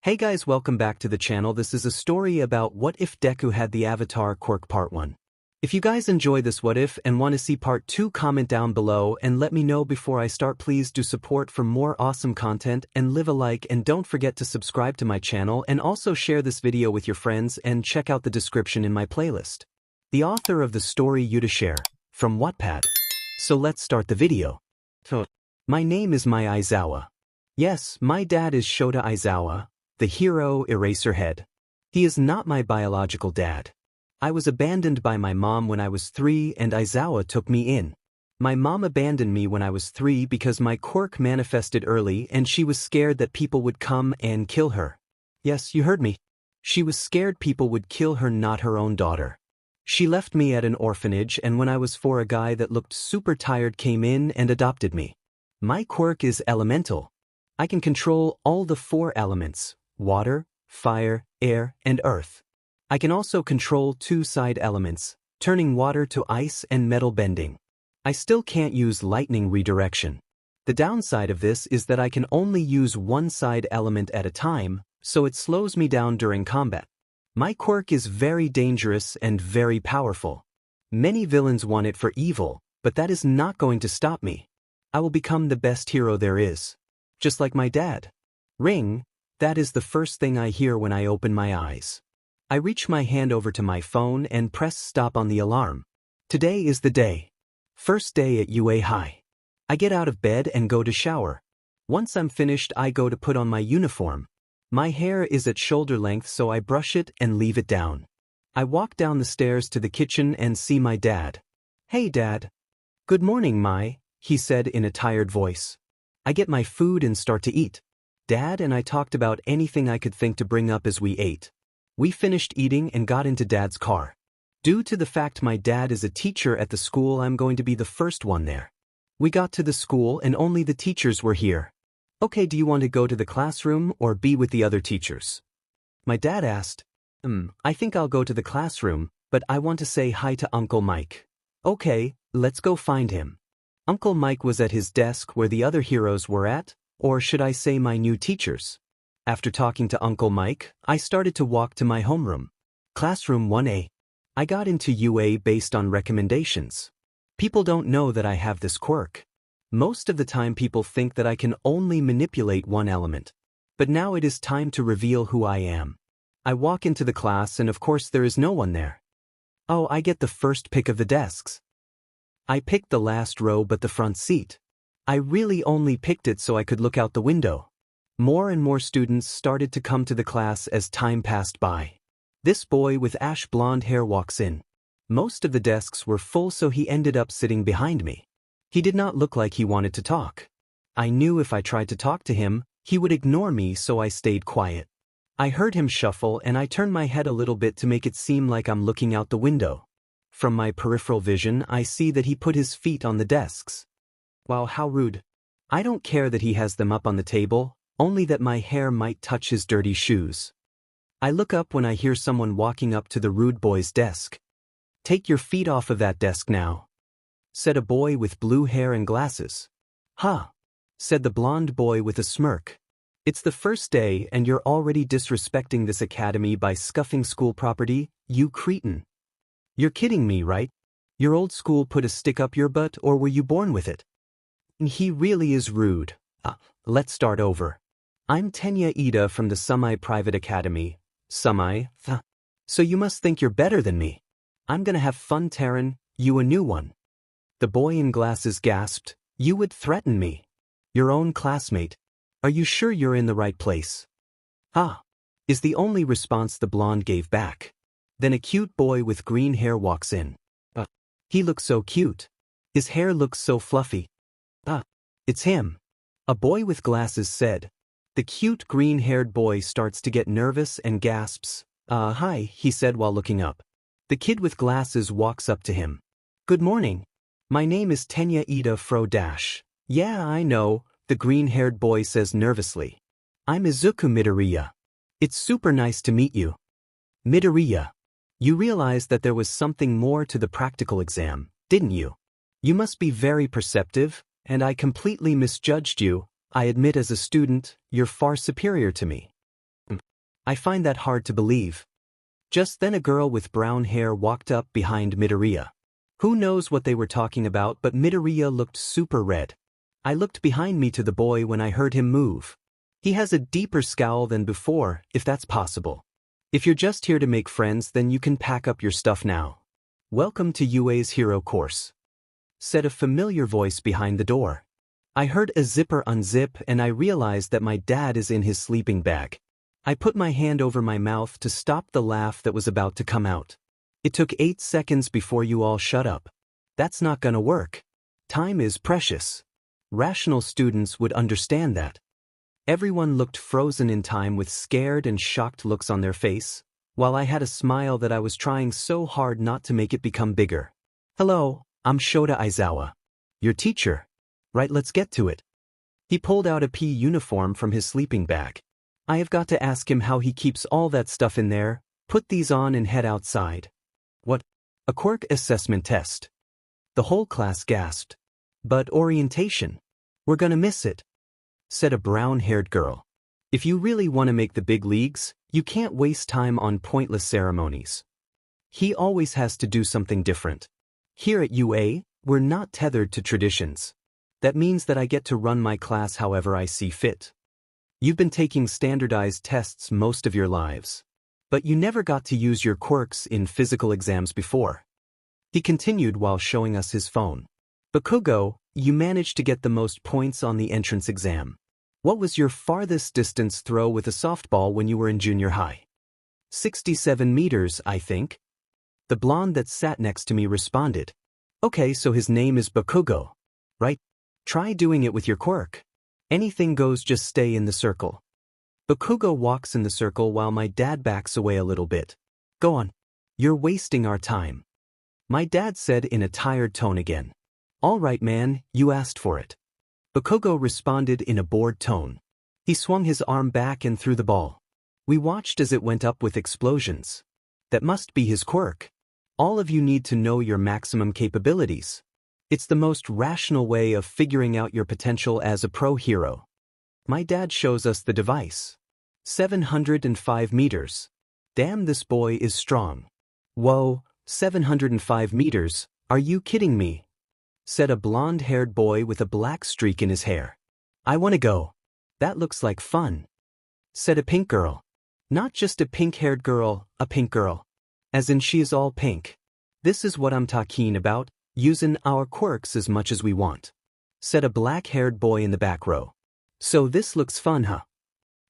Hey guys, welcome back to the channel. This is a story about what if Deku had the avatar Quirk part 1. If you guys enjoy this what if and want to see part 2, comment down below and let me know before I start. Please do support for more awesome content and leave a like, and don't forget to subscribe to my channel and also share this video with your friends and check out the description in my playlist. The author of the story Yutashair from Wattpad. So let's start the video. My name is Mai Aizawa. Yes, my dad is Shota Aizawa, the hero Eraserhead. He is not my biological dad. I was abandoned by my mom when I was 3 and Aizawa took me in. My mom abandoned me when I was 3 because my quirk manifested early and she was scared that people would come and kill her. Yes, you heard me. She was scared people would kill her, not her own daughter. She left me at an orphanage, and when I was 4 a guy that looked super tired came in and adopted me. My quirk is elemental. I can control all the 4 elements: water, fire, air, and earth. I can also control 2 side elements, turning water to ice and metal bending. I still can't use lightning redirection. The downside of this is that I can only use 1 side element at a time, so it slows me down during combat. My quirk is very dangerous and very powerful. Many villains want it for evil, but that is not going to stop me. I will become the best hero there is. Just like my dad. Ring. That is the first thing I hear when I open my eyes. I reach my hand over to my phone and press stop on the alarm. Today is the day. First day at UA High. I get out of bed and go to shower. Once I'm finished, I go to put on my uniform. My hair is at shoulder length, so I brush it and leave it down. I walk down the stairs to the kitchen and see my dad. Hey Dad. Good morning, Mai, he said in a tired voice. I get my food and start to eat. Dad and I talked about anything I could think to bring up as we ate. We finished eating and got into Dad's car. Due to the fact my dad is a teacher at the school, I'm going to be the first one there. We got to the school and only the teachers were here. Okay, do you want to go to the classroom or be with the other teachers? My dad asked. I think I'll go to the classroom, but I want to say hi to Uncle Mike. Okay, let's go find him. Uncle Mike was at his desk where the other heroes were at, or should I say my new teachers. After talking to Uncle Mike, I started to walk to my homeroom. Classroom 1A. I got into UA based on recommendations. People don't know that I have this quirk. Most of the time people think that I can only manipulate 1 element. But now it is time to reveal who I am. I walk into the class and of course there is no one there. Oh, I get the first pick of the desks. I picked the last row but the front seat. I really only picked it so I could look out the window. More and more students started to come to the class as time passed by. This boy with ash blonde hair walks in. Most of the desks were full, so he ended up sitting behind me. He did not look like he wanted to talk. I knew if I tried to talk to him, he would ignore me, so I stayed quiet. I heard him shuffle and I turned my head a little bit to make it seem like I'm looking out the window. From my peripheral vision, I see that he put his feet on the desks. Wow, how rude. I don't care that he has them up on the table, only that my hair might touch his dirty shoes. I look up when I hear someone walking up to the rude boy's desk. Take your feet off of that desk now, said a boy with blue hair and glasses. Huh, said the blonde boy with a smirk. It's the first day and you're already disrespecting this academy by scuffing school property, you cretin. You're kidding me, right? Your old school put a stick up your butt, or were you born with it? He really is rude. Let's start over. I'm 𝗕𝗫𝗍 from the 𝗬𝗵𝗲 Private Academy. 𝗬𝗵𝗲. So you must think you're better than me. I'm gonna have fun tearing you a new one. The boy in glasses gasped. You would threaten me? Your own classmate? Are you sure you're in the right place? Is the only response the blonde gave back. Then a cute boy with green hair walks in. He looks so cute. His hair looks so fluffy. It's him. A boy with glasses said. The cute green-haired boy starts to get nervous and gasps. Hi, he said while looking up. The kid with glasses walks up to him. Good morning. My name is 𝗕𝗫𝗍. Yeah, I know, the green-haired boy says nervously. I'm Izuku Midoriya. It's super nice to meet you. Midoriya. You realized that there was something more to the practical exam, didn't you? You must be very perceptive, and I completely misjudged you. I admit as a student, you're far superior to me. I find that hard to believe. Just then a girl with brown hair walked up behind Midoriya. Who knows what they were talking about, but Midoriya looked super red. I looked behind me to the boy when I heard him move. He has a deeper scowl than before, if that's possible. If you're just here to make friends, then you can pack up your stuff now. Welcome to UA's hero course, said a familiar voice behind the door. I heard a zipper unzip and I realized that my dad is in his sleeping bag. I put my hand over my mouth to stop the laugh that was about to come out. It took 8 seconds before you all shut up. That's not gonna work. Time is precious. Rational students would understand that. Everyone looked frozen in time with scared and shocked looks on their face, while I had a smile that I was trying so hard not to make it become bigger. Hello, I'm Shota Aizawa, your teacher. Right, let's get to it. He pulled out a P uniform from his sleeping bag. I have got to ask him how he keeps all that stuff in there. Put these on and head outside. What? A Quirk assessment test. The whole class gasped. But orientation? We're gonna miss it, said a brown-haired girl. If you really want to make the big leagues, you can't waste time on pointless ceremonies. He always has to do something different. Here at UA, we're not tethered to traditions. That means that I get to run my class however I see fit. You've been taking standardized tests most of your lives, but you never got to use your quirks in physical exams before. He continued while showing us his phone. Bakugo, you managed to get the most points on the entrance exam. What was your farthest distance throw with a softball when you were in junior high? 67 meters, I think. The blonde that sat next to me responded. Okay, so his name is Bakugo, right? Try doing it with your quirk. Anything goes, just stay in the circle. Bakugo walks in the circle while my dad backs away a little bit. Go on. You're wasting our time. My dad said in a tired tone again. All right, man, you asked for it. Bakugo responded in a bored tone. He swung his arm back and threw the ball. We watched as it went up with explosions. That must be his quirk. All of you need to know your maximum capabilities. It's the most rational way of figuring out your potential as a pro hero. My dad shows us the device. 705 meters. Damn, this boy is strong. Whoa, 705 meters, are you kidding me? Said a blonde-haired boy with a black streak in his hair. I wanna go. That looks like fun. Said a pink girl. Not just a pink-haired girl, a pink girl. As in she is all pink. This is what I'm talking about. Using our quirks as much as we want, said a black-haired boy in the back row. So this looks fun, huh?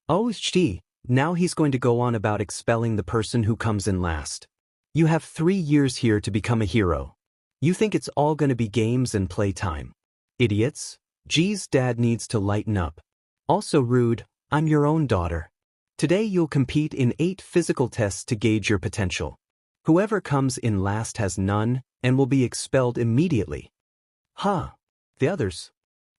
Oh, 𝗧𝗍, now he's going to go on about expelling the person who comes in last. You have 3 years here to become a hero. You think it's all gonna be games and playtime. Idiots. Geez, dad needs to lighten up. Also rude, I'm your own daughter. Today you'll compete in 8 physical tests to gauge your potential. Whoever comes in last has none, and will be expelled immediately. Huh. The others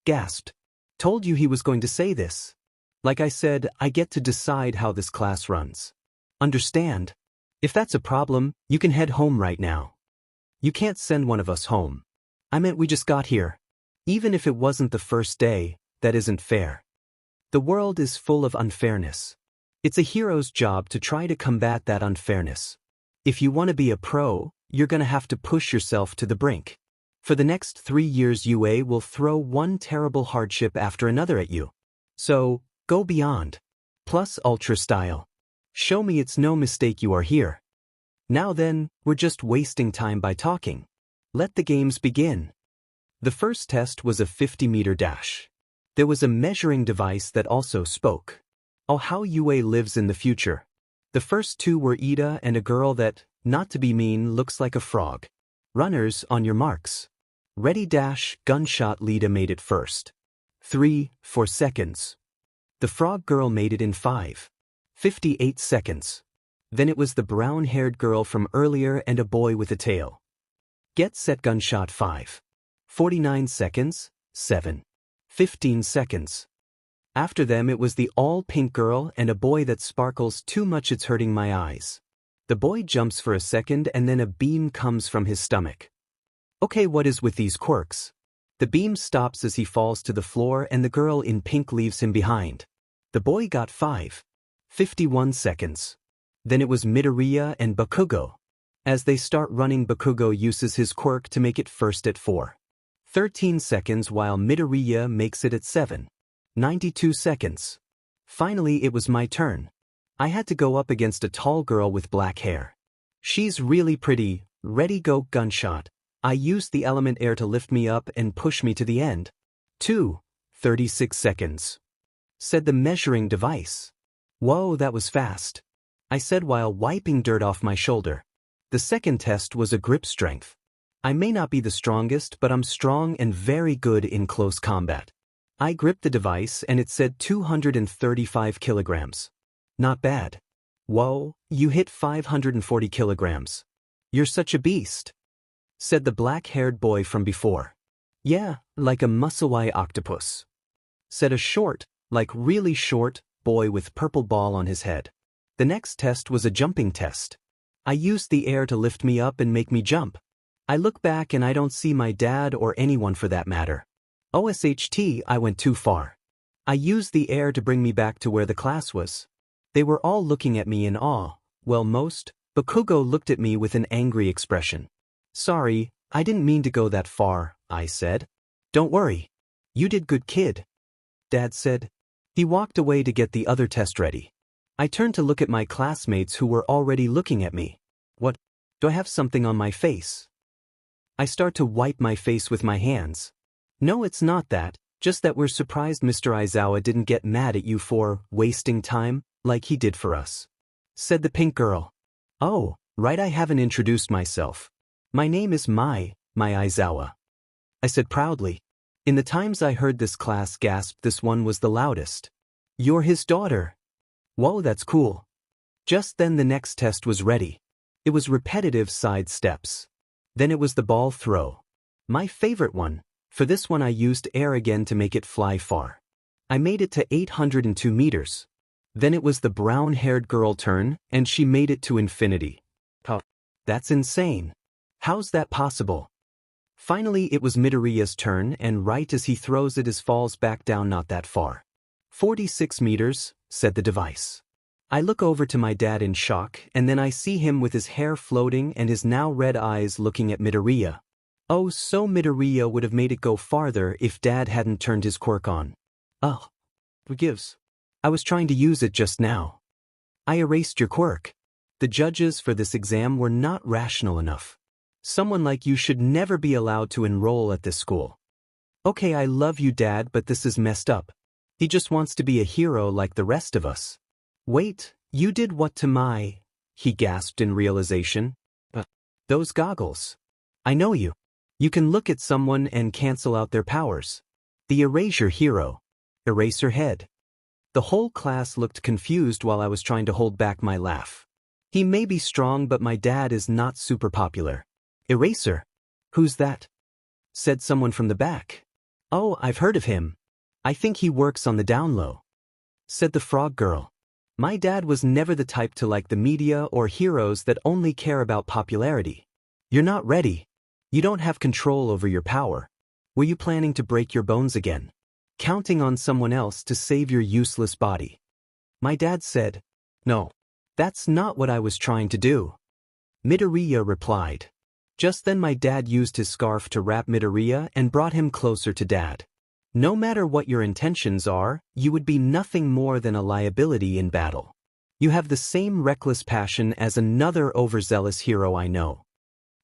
gasped. Told you he was going to say this. Like I said, I get to decide how this class runs. Understand? If that's a problem, you can head home right now. You can't send one of us home. I meant we just got here. Even if it wasn't the first day, that isn't fair. The world is full of unfairness. It's a hero's job to try to combat that unfairness. If you want to be a pro, you're gonna have to push yourself to the brink. For the next 3 years UA will throw one terrible hardship after another at you. So, go beyond. Plus ultra style. Show me it's no mistake you are here. Now then, we're just wasting time by talking. Let the games begin. The first test was a 50-meter dash. There was a measuring device that also spoke. Oh, how UA lives in the future. The first 2 were Ida and a girl that, not to be mean, looks like a frog. Runners, on your marks. Ready, dash, gunshot. Lida made it first. 3-4 seconds. The frog girl made it in 5:58 seconds. Then it was the brown-haired girl from earlier and a boy with a tail. Get set, gunshot. 5:49 seconds. 7:15 seconds. After them it was the all-pink girl and a boy that sparkles too much it's hurting my eyes. The boy jumps for a second and then a beam comes from his stomach. Okay, what is with these quirks? The beam stops as he falls to the floor and the girl in pink leaves him behind. The boy got 51 seconds. Then it was Midoriya and Bakugo. As they start running, Bakugo uses his quirk to make it first at 4:13 seconds while Midoriya makes it at 7:92 seconds. Finally it was my turn. I had to go up against a tall girl with black hair. She's really pretty. Ready, go, gunshot. I used the element air to lift me up and push me to the end. 2:36 seconds. Said the measuring device. Whoa, that was fast. I said while wiping dirt off my shoulder. The second test was a grip strength. I may not be the strongest, but I'm strong and very good in close combat. I gripped the device and it said 235 kilograms. Not bad. Whoa, you hit 540 kilograms. You're such a beast. Said the black-haired boy from before. Yeah, like a muscle-eye octopus. Said a short, like really short, boy with purple ball on his head. The next test was a jumping test. I used the air to lift me up and make me jump. I look back and I don't see my dad or anyone for that matter. OSHT, I went too far. I used the air to bring me back to where the class was. They were all looking at me in awe. Well, most. Bakugo looked at me with an angry expression. Sorry, I didn't mean to go that far, I said. Don't worry. You did good, kid. Dad said. He walked away to get the other test ready. I turned to look at my classmates who were already looking at me. What? Do I have something on my face? I start to wipe my face with my hands. No, it's not that, just that we're surprised Mr. Aizawa didn't get mad at you for wasting time, like he did for us. Said the pink girl. Oh, right, I haven't introduced myself. My name is Mai Aizawa. I said proudly. In the times I heard this class gasp, this one was the loudest. You're his daughter. Whoa, that's cool. Just then the next test was ready. It was repetitive side steps. Then it was the ball throw. My favorite one. For this one I used air again to make it fly far. I made it to 802 meters. Then it was the brown-haired girl turn, and she made it to infinity. Oh, that's insane. How's that possible? Finally it was Midoriya's turn, and right as he throws it, falls back down not that far. 46 meters, said the device. I look over to my dad in shock, and then I see him with his hair floating and his now red eyes looking at Midoriya. Oh, so Midoriya would have made it go farther if Dad hadn't turned his quirk on. Oh, forgives. I was trying to use it just now. I erased your quirk. The judges for this exam were not rational enough. Someone like you should never be allowed to enroll at this school. Okay, I love you, Dad, but this is messed up. He just wants to be a hero like the rest of us. Wait, you did what to Mai? He gasped in realization. Those goggles. I know you. You can look at someone and cancel out their powers. The erasure hero. Eraser head. The whole class looked confused while I was trying to hold back my laugh. He may be strong, but my dad is not super popular. Eraser? Who's that? Said someone from the back. Oh, I've heard of him. I think he works on the down low. Said the frog girl. My dad was never the type to like the media or heroes that only care about popularity. You're not ready. You don't have control over your power. Were you planning to break your bones again? Counting on someone else to save your useless body? My dad said, No, that's not what I was trying to do. Midoriya replied. Just then my dad used his scarf to wrap Midoriya and brought him closer to Dad. No matter what your intentions are, you would be nothing more than a liability in battle. You have the same reckless passion as another overzealous hero I know.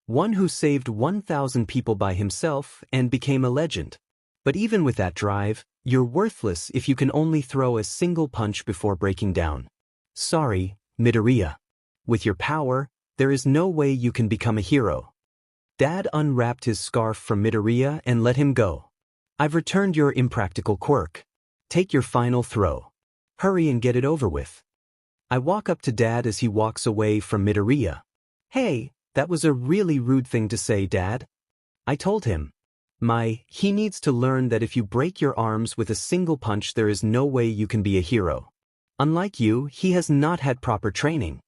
One who saved 1,000 people by himself and became a legend. But even with that drive, you're worthless if you can only throw a single punch before breaking down. Sorry, Midoriya. With your power, there is no way you can become a hero. Dad unwrapped his scarf from Midoriya and let him go. I've returned your impractical quirk. Take your final throw. Hurry and get it over with. I walk up to Dad as he walks away from Midoriya. Hey, that was a really rude thing to say, Dad. I told him. He needs to learn that if you break your arms with a single punch, there is no way you can be a hero. Unlike you, he has not had proper training.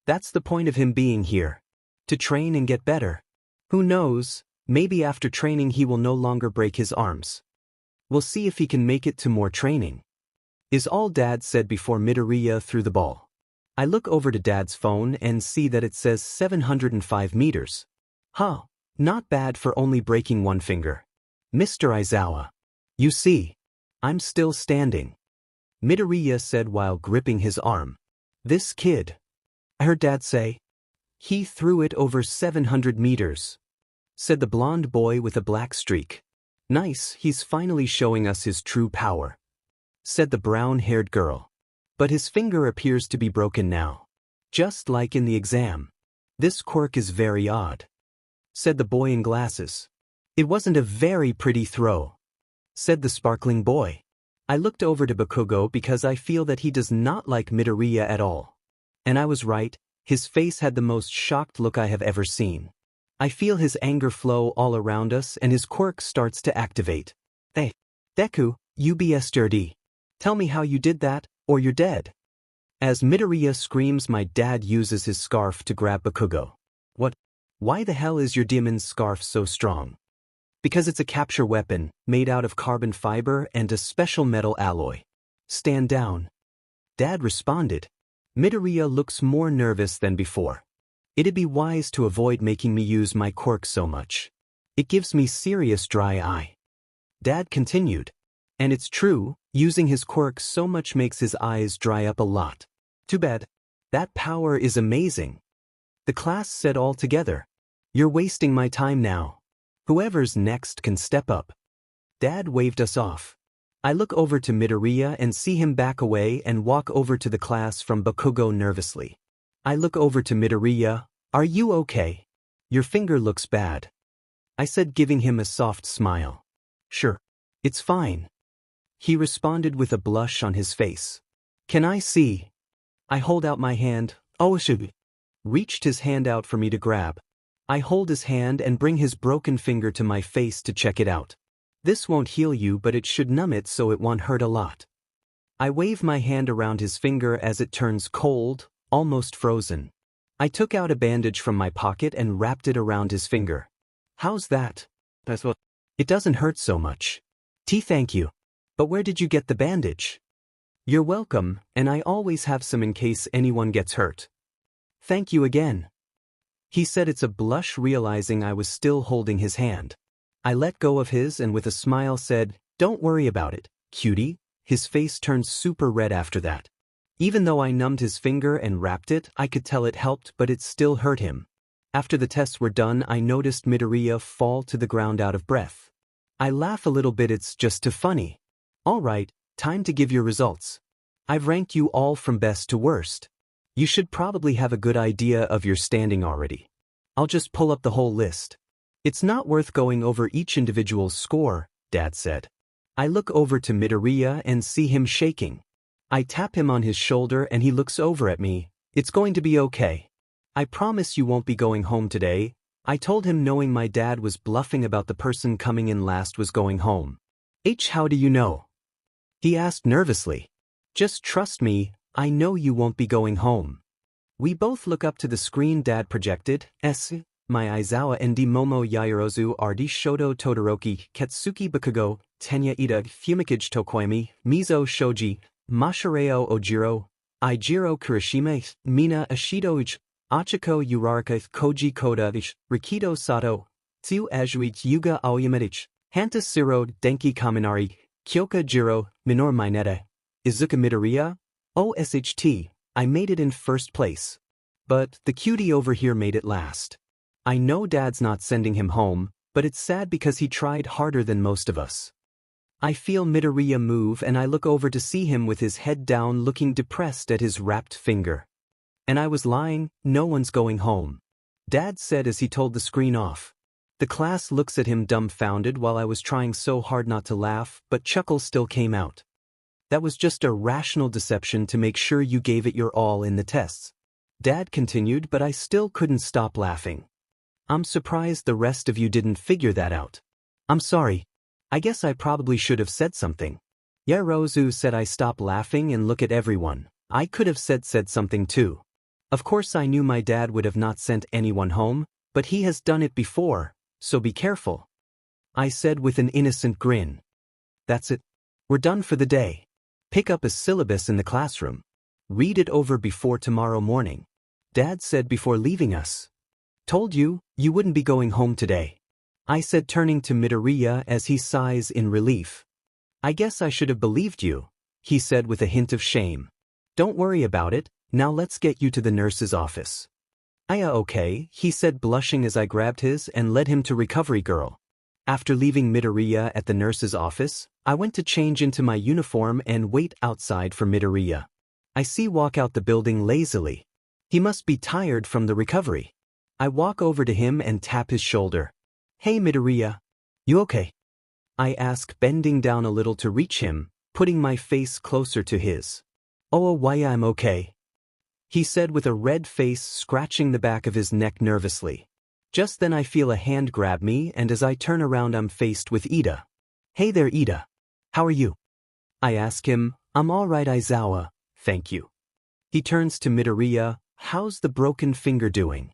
That's the point of him being here. To train and get better. Who knows? Maybe after training he will no longer break his arms. We'll see if he can make it to more training. Is all Dad said before Midoriya threw the ball. I look over to Dad's phone and see that it says 705 meters. Huh, not bad for only breaking one finger. Mr. Aizawa. You see, I'm still standing. Midoriya said while gripping his arm. This kid. I heard Dad say. He threw it over 700 meters. Said the blonde boy with a black streak. Nice, he's finally showing us his true power. Said the brown-haired girl. But his finger appears to be broken now. Just like in the exam. This quirk is very odd. Said the boy in glasses. It wasn't a very pretty throw. Said the sparkling boy. I looked over to Bakugo because I feel that he does not like Midoriya at all. And I was right, his face had the most shocked look I have ever seen. I feel his anger flow all around us and his quirk starts to activate. Hey, Deku, 𝗵𝗃𝗧𝗏. Tell me how you did that, or you're dead. As Midoriya screams, my dad uses his scarf to grab Bakugo. What? Why the hell is your demon's scarf so strong? Because it's a capture weapon, made out of carbon fiber and a special metal alloy. Stand down. Dad responded. Midoriya looks more nervous than before. It'd be wise to avoid making me use my quirk so much. It gives me serious dry eye. Dad continued. And it's true, using his quirk so much makes his eyes dry up a lot. Too bad. That power is amazing. The class said all together. You're wasting my time now. Whoever's next can step up. Dad waved us off. I look over to Midoriya and see him back away and walk over to the class from Bakugo nervously. I look over to Midoriya. Are you okay? Your finger looks bad. I said, giving him a soft smile. Sure. It's fine. He responded with a blush on his face. Can I see? I hold out my hand. 𝗬𝗓𝗏. Reached his hand out for me to grab. I hold his hand and bring his broken finger to my face to check it out. This won't heal you, but it should numb it so it won't hurt a lot. I wave my hand around his finger as it turns cold, almost frozen. I took out a bandage from my pocket and wrapped it around his finger. How's that? That's what. It doesn't hurt so much. Thank you. But where did you get the bandage? You're welcome, and I always have some in case anyone gets hurt. Thank you again. He said it's a blush realizing I was still holding his hand. I let go of his and with a smile said, Don't worry about it, cutie. His face turned super red after that. Even though I numbed his finger and wrapped it, I could tell it helped, but it still hurt him. After the tests were done, I noticed Midoriya fall to the ground out of breath. I laugh a little bit, it's just too funny. All right, time to give your results. I've ranked you all from best to worst. You should probably have a good idea of your standing already. I'll just pull up the whole list. It's not worth going over each individual's score, Dad said. I look over to Midoriya and see him shaking. I tap him on his shoulder and he looks over at me. It's going to be okay. I promise you won't be going home today. I told him, knowing my dad was bluffing about the person coming in last was going home. How do you know? He asked nervously. Just trust me, I know you won't be going home. We both look up to the screen Dad projected. Mai Aizawa ndi momo yairozu ardi shodo todoroki ketsuki bakugo, tenya ida 𝗵𝗃𝗧𝗏 tokoimi, mizo shoji, mashareo ojiro, ijiro kurishime, mina ashidoichi, achiko urarakath koji kodaich, rikido sato, 𝗬𝗧𝗏𝗏 yuga aoyamedich, hanta siro denki kaminari, 𝐎𝐩𝐽𝐝 jiro, minor mineta, Izuku Midoriya? OSHT, I made it in first place. But the cutie over here made it last. I know Dad's not sending him home, but it's sad because he tried harder than most of us. I feel Midoriya move and I look over to see him with his head down looking depressed at his wrapped finger. And I was lying, no one's going home. Dad said as he told the screen off. The class looks at him dumbfounded while I was trying so hard not to laugh, but chuckles still came out. That was just a rational deception to make sure you gave it your all in the tests. Dad continued, but I still couldn't stop laughing. I'm surprised the rest of you didn't figure that out. I'm sorry. I guess I probably should have said something. Yarozu said I stop laughing and look at everyone. I could have said something too. Of course I knew my dad would have not sent anyone home, but he has done it before, so be careful. I said with an innocent grin. That's it. We're done for the day. Pick up a syllabus in the classroom. Read it over before tomorrow morning. Dad said before leaving us. Told you, you wouldn't be going home today. I said, turning to Midoriya as he sighs in relief. I guess I should have believed you, he said with a hint of shame. Don't worry about it, now let's get you to the nurse's office. Okay, he said, blushing as I grabbed his and led him to Recovery Girl. After leaving Midoriya at the nurse's office, I went to change into my uniform and wait outside for Midoriya. I see walk out the building lazily. He must be tired from the recovery. I walk over to him and tap his shoulder. Hey Midoriya. You okay? I ask, bending down a little to reach him, putting my face closer to his. Oh, why I'm okay. He said with a red face, scratching the back of his neck nervously. Just then I feel a hand grab me, and as I turn around I'm faced with Ida. Hey there Ida. How are you? I ask him. I'm alright Aizawa, thank you. He turns to Midoriya. How's the broken finger doing?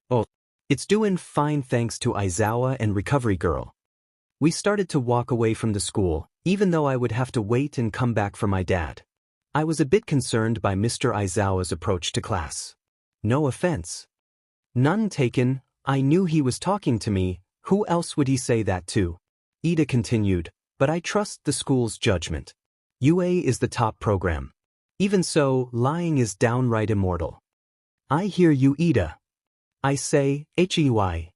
Oh, it's doing fine thanks to Aizawa and Recovery Girl. We started to walk away from the school, even though I would have to wait and come back for my dad. I was a bit concerned by Mr. Aizawa's approach to class. No offense. None taken, I knew he was talking to me, who else would he say that to? Ida continued, but I trust the school's judgment. UA is the top program. Even so, lying is downright immortal. I hear you Ida. I say, 𝐻𝐬𝐽.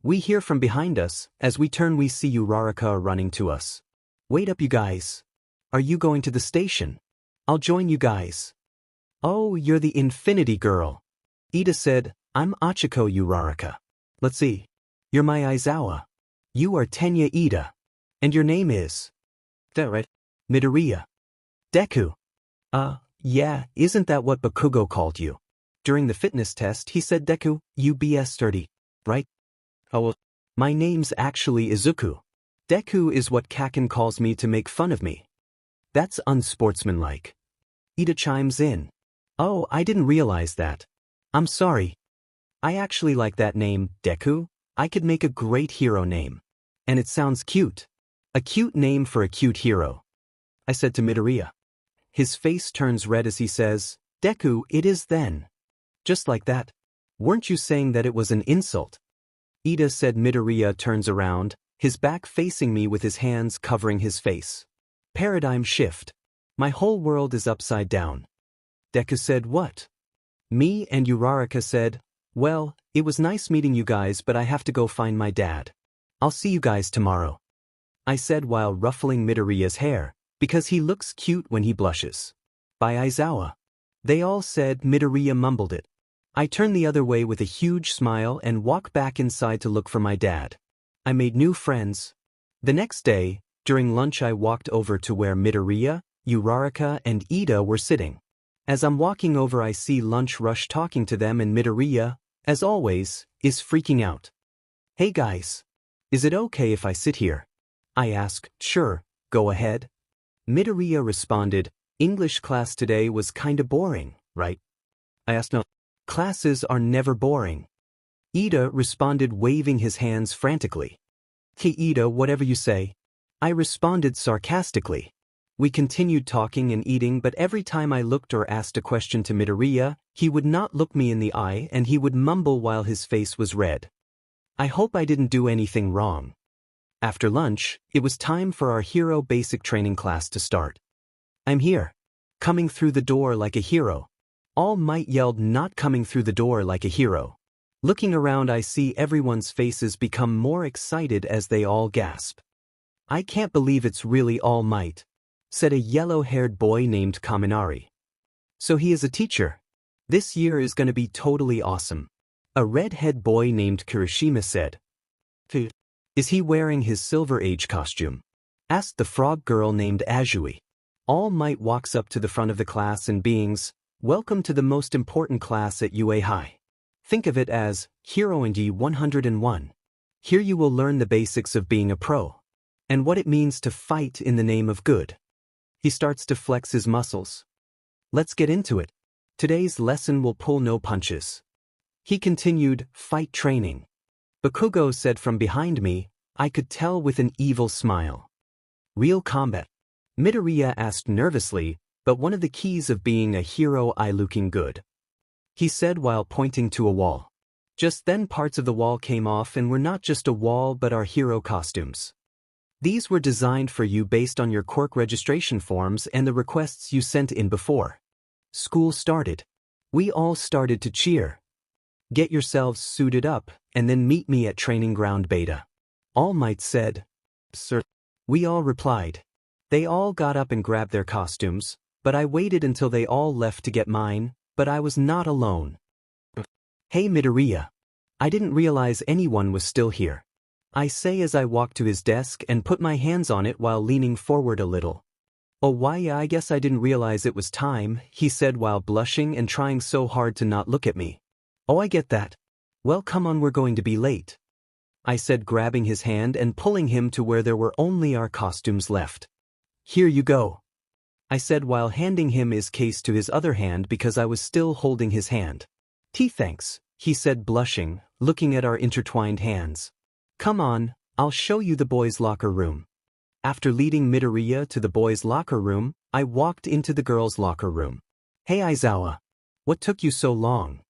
We hear from behind us. As we turn we see Uraraka running to us. Wait up you guys. Are you going to the station? I'll join you guys. Oh, you're the Infinity Girl. Ida said, I'm Achiko Uraraka. Let's see. You're Mai Aizawa. You are Tenya Ida. And your name is? That right? Midoriya. Deku. Yeah, isn't that what Bakugo called you? During the fitness test he said Deku, you BS30, right? Oh well, my name's actually Izuku. Deku is what Kaken calls me to make fun of me. That's unsportsmanlike. Ida chimes in. Oh, I didn't realize that. I'm sorry. I actually like that name, Deku. I could make a great hero name. And it sounds cute. A cute name for a cute hero. I said to Midoriya. His face turns red as he says, Deku, it is then. Just like that. Weren't you saying that it was an insult? Ida said. Midoriya turns around, his back facing me with his hands covering his face. Paradigm shift. My whole world is upside down. Deku said what? Me and Uraraka said, well, it was nice meeting you guys but I have to go find my dad. I'll see you guys tomorrow. I said while ruffling Midoriya's hair, because he looks cute when he blushes. Bye Aizawa. They all said. Midoriya mumbled it. I turn the other way with a huge smile and walk back inside to look for my dad. I made new friends. The next day, during lunch I walked over to where Midoriya, Uraraka and Ida were sitting. As I'm walking over I see Lunch Rush talking to them and Midoriya, as always, is freaking out. Hey guys. Is it okay if I sit here? I ask. Sure, go ahead. Midoriya responded, English class today was kinda boring, right? I asked. No. Classes are never boring. Ida responded, waving his hands frantically. Hey Ida, whatever you say. I responded sarcastically. We continued talking and eating, but every time I looked or asked a question to Midoriya, he would not look me in the eye and he would mumble while his face was red. I hope I didn't do anything wrong. After lunch, it was time for our hero basic training class to start. I'm here. Coming through the door like a hero. All Might yelled, not coming through the door like a hero. Looking around I see everyone's faces become more excited as they all gasp. I can't believe it's really All Might, said a yellow-haired boy named Kaminari. So he is a teacher. This year is gonna be totally awesome. A red-head boy named Kirishima said. Is he wearing his Silver Age costume? Asked the frog girl named Azui. All Might walks up to the front of the class and beings, welcome to the most important class at UA High. Think of it as Heroindy 101. Here you will learn the basics of being a pro, and what it means to fight in the name of good. He starts to flex his muscles. Let's get into it. Today's lesson will pull no punches. He continued, fight training. Bakugo said from behind me, I could tell with an evil smile. Real combat. Midoriya asked nervously, but one of the keys of being a hero is looking good," he said while pointing to a wall. Just then parts of the wall came off and were not just a wall but our hero costumes. These were designed for you based on your Quirk registration forms and the requests you sent in before school started. We all started to cheer. "Get yourselves suited up, and then meet me at training ground beta," All Might said. "Sir." We all replied. They all got up and grabbed their costumes, but I waited until they all left to get mine, but I was not alone. "Hey Midoriya. I didn't realize anyone was still here," I say as I walk to his desk and put my hands on it while leaning forward a little. "Oh why, I guess I didn't realize it was time," he said while blushing and trying so hard to not look at me. "Oh, I get that. Well, come on, we're going to be late," I said, grabbing his hand and pulling him to where there were only our costumes left. "Here you go," I said while handing him his case to his other hand because I was still holding his hand. "Thanks," he said, blushing, looking at our intertwined hands. "Come on, I'll show you the boys' locker room." After leading Midoriya to the boys' locker room, I walked into the girls' locker room. "Hey Aizawa. What took you so long?"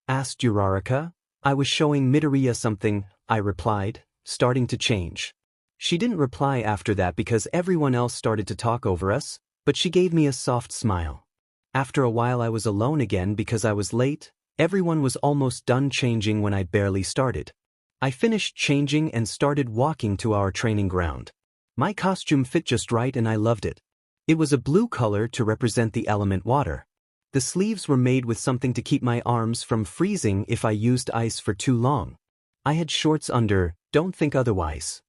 asked 𝗬𝗏𝗧𝗏. "I was showing Midoriya something," I replied, starting to change. She didn't reply after that because everyone else started to talk over us, but she gave me a soft smile. After a while I was alone again because I was late. Everyone was almost done changing when I barely started. I finished changing and started walking to our training ground. My costume fit just right and I loved it. It was a blue color to represent the element water. The sleeves were made with something to keep my arms from freezing if I used ice for too long. I had shorts under, "Don't think otherwise."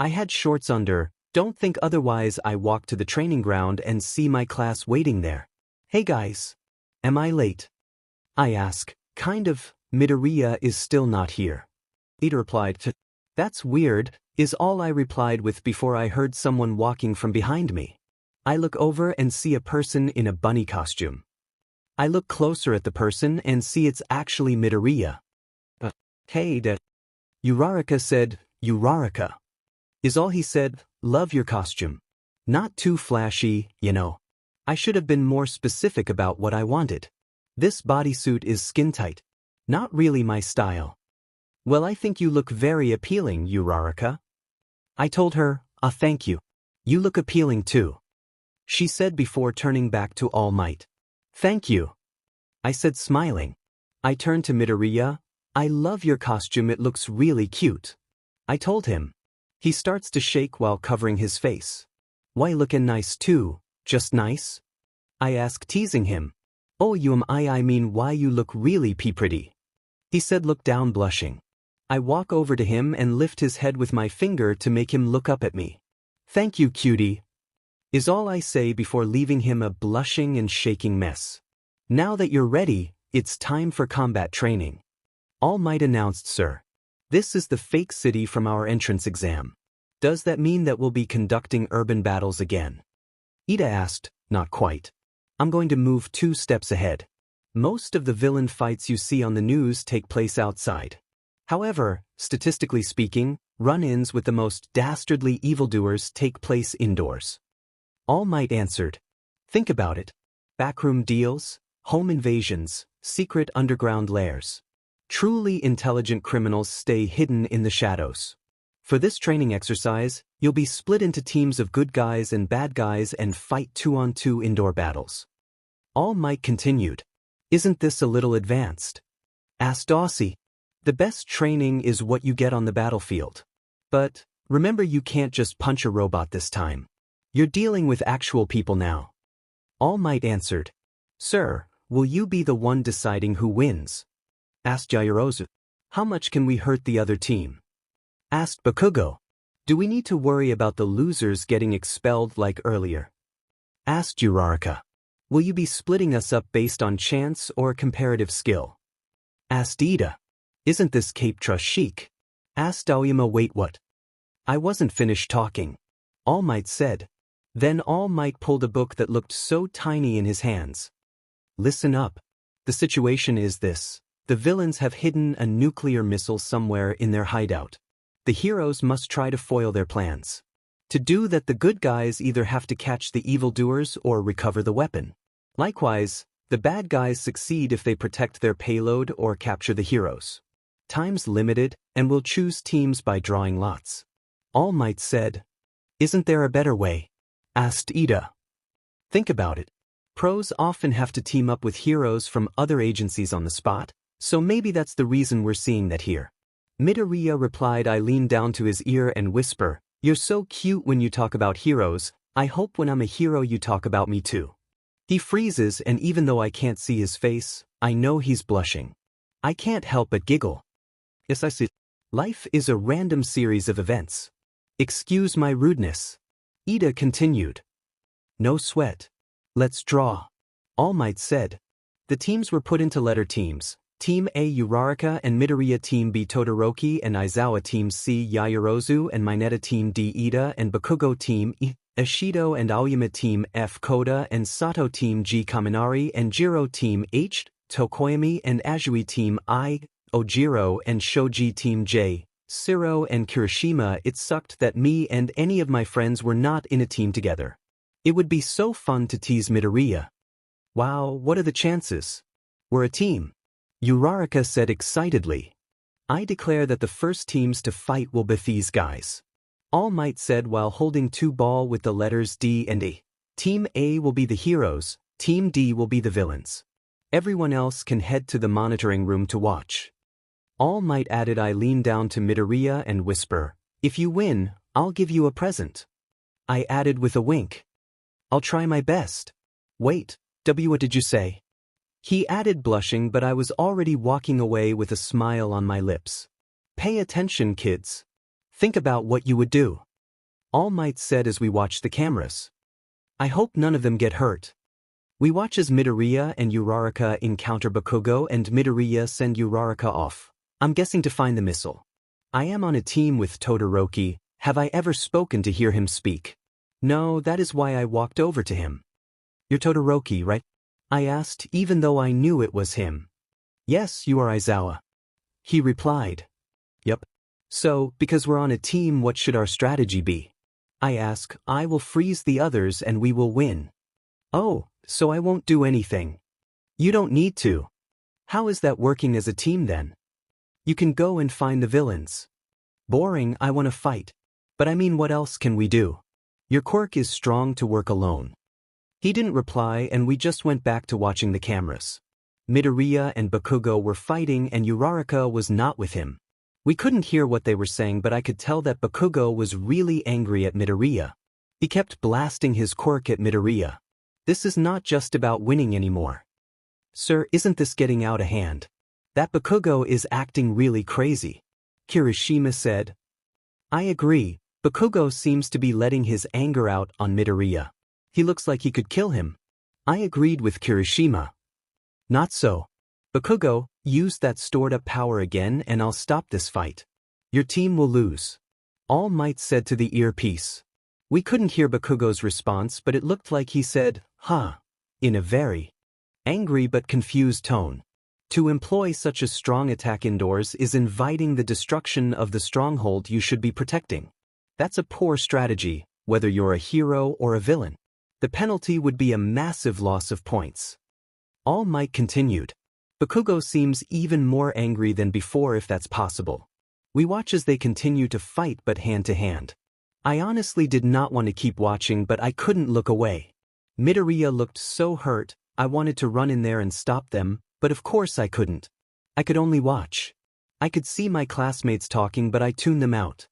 I walked to the training ground and see my class waiting there. "Hey guys. Am I late?" I ask. "Kind of. Midoriya is still not here." Ida replied, "That's weird," is all I replied with before I heard someone walking from behind me. I look over and see a person in a bunny costume. I look closer at the person and see it's actually Midoriya. "Hey that," 𝗬𝗏𝗧𝗏 said. "𝗬𝗏𝗧𝗏 is all he said. "Love your costume. Not too flashy, you know." I should have been more specific about what I wanted. "This bodysuit is skin tight. Not really my style." "Well, I think you look very appealing, 𝗬𝗏𝗧𝗏." I told her, Thank you. You look appealing too," she said before turning back to All Might. "Thank you," I said, smiling. I turned to Midoriya. "I love your costume, it looks really cute," I told him. He starts to shake while covering his face. "Why, lookin' nice too, just nice?" I ask, teasing him. "Oh I mean why you look really pretty," he said, look down blushing. I walk over to him and lift his head with my finger to make him look up at me. "Thank you, cutie," is all I say before leaving him a blushing and shaking mess. "Now that you're ready, it's time for combat training," All Might announced. "Sir, this is the fake city from our entrance exam. Does that mean that we'll be conducting urban battles again?" Ida asked. "Not quite. I'm going to move 2 steps ahead. Most of the villain fights you see on the news take place outside. However, statistically speaking, run-ins with the most dastardly evildoers take place indoors." All Might answered. "Think about it. Backroom deals, home invasions, secret underground lairs. Truly intelligent criminals stay hidden in the shadows. For this training exercise, you'll be split into teams of good guys and bad guys and fight 2-on-2 indoor battles." All Might continued. "Isn't this a little advanced?" asked 𝗬𝗏𝗧𝗏. "The best training is what you get on the battlefield. But remember, you can't just punch a robot this time. You're dealing with actual people now." All Might answered. "Sir, will you be the one deciding who wins?" asked 𝗬𝗏𝗧𝗏. "How much can we hurt the other team?" asked 𝗵𝗃𝗏. "Do we need to worry about the losers getting expelled like earlier?" asked 𝗬𝗏𝗧𝗏. "Will you be splitting us up based on chance or comparative skill?" asked Ida. "Isn't this 𝗕𝗏𝗄 asked 𝗬𝗏𝗏. "Wait, what?" I wasn't finished talking. All Might said. Then All Might pulled a book that looked so tiny in his hands. "Listen up. The situation is this. The villains have hidden a nuclear missile somewhere in their hideout. The heroes must try to foil their plans. To do that, the good guys either have to catch the evildoers or recover the weapon. Likewise, the bad guys succeed if they protect their payload or capture the heroes. Time's limited, and we'll choose teams by drawing lots. All Might said. Isn't there a better way? Asked Ida. Think about it. Pros often have to team up with heroes from other agencies on the spot, so maybe that's the reason we're seeing that here. Midoriya replied. I leaned down to his ear and whisper, "You're so cute when you talk about heroes. I hope when I'm a hero you talk about me too." He freezes, and even though I can't see his face, I know he's blushing. I can't help but giggle. Yes, I see. Life is a random series of events. Excuse my rudeness. Ida continued. No sweat. Let's draw. All Might said. The teams were put into letter teams. Team A Uraraka and Midoriya, Team B Todoroki and Aizawa, Team C Yaoyorozu and Mineta, Team D Ida and Bakugo, Team E Ishido and Aoyama, Team F Koda and Sato, Team G Kaminari and Jiro, Team H Tokoyami and Azui, Team I Ojiro and Shoji, Team J Siro and Kirishima. It sucked that me and any of my friends were not in a team together. It would be so fun to tease Midoriya. Wow, what are the chances? We're a team. Uraraka said excitedly. I declare that the first teams to fight will be these guys. All Might said while holding two balls with the letters D and E. Team A will be the heroes, Team D will be the villains. Everyone else can head to the monitoring room to watch. All Might added. I lean down to Midoriya and whisper, if you win, I'll give you a present. I added with a wink. I'll try my best. Wait, what did you say? He added, blushing, but I was already walking away with a smile on my lips. Pay attention, kids. Think about what you would do. All Might said as we watched the cameras. I hope none of them get hurt. We watch as Midoriya and Uraraka encounter Bakugo and Midoriya send Uraraka off. I'm guessing to find the missile. I am on a team with Todoroki. Have I ever spoken to hear him speak? No, that is why I walked over to him. You're Todoroki, right? I asked, even though I knew it was him. Yes, you are Aizawa. He replied. Yep. So, because we're on a team, what should our strategy be? I ask. I will freeze the others and we will win. Oh, so I won't do anything. You don't need to. How is that working as a team then? You can go and find the villains. Boring, I want to fight. But I mean, what else can we do? Your Quirk is strong to work alone. He didn't reply and we just went back to watching the cameras. Midoriya and Bakugo were fighting and Uraraka was not with him. We couldn't hear what they were saying, but I could tell that Bakugo was really angry at Midoriya. He kept blasting his Quirk at Midoriya. This is not just about winning anymore. Sir, isn't this getting out of hand? That Bakugo is acting really crazy. Kirishima said. I agree. Bakugo seems to be letting his anger out on Midoriya. He looks like he could kill him. I agreed with Kirishima. Not so. Bakugo, use that stored up power again and I'll stop this fight. Your team will lose. All Might said to the earpiece. We couldn't hear Bakugo's response, but it looked like he said, huh, in a very angry but confused tone. To employ such a strong attack indoors is inviting the destruction of the stronghold you should be protecting. That's a poor strategy, whether you're a hero or a villain. The penalty would be a massive loss of points. All Might continued. Bakugo seems even more angry than before, if that's possible. We watch as they continue to fight, but hand to hand. I honestly did not want to keep watching, but I couldn't look away. Midoriya looked so hurt, I wanted to run in there and stop them, but of course I couldn't. I could only watch. I could see my classmates talking, but I tuned them out.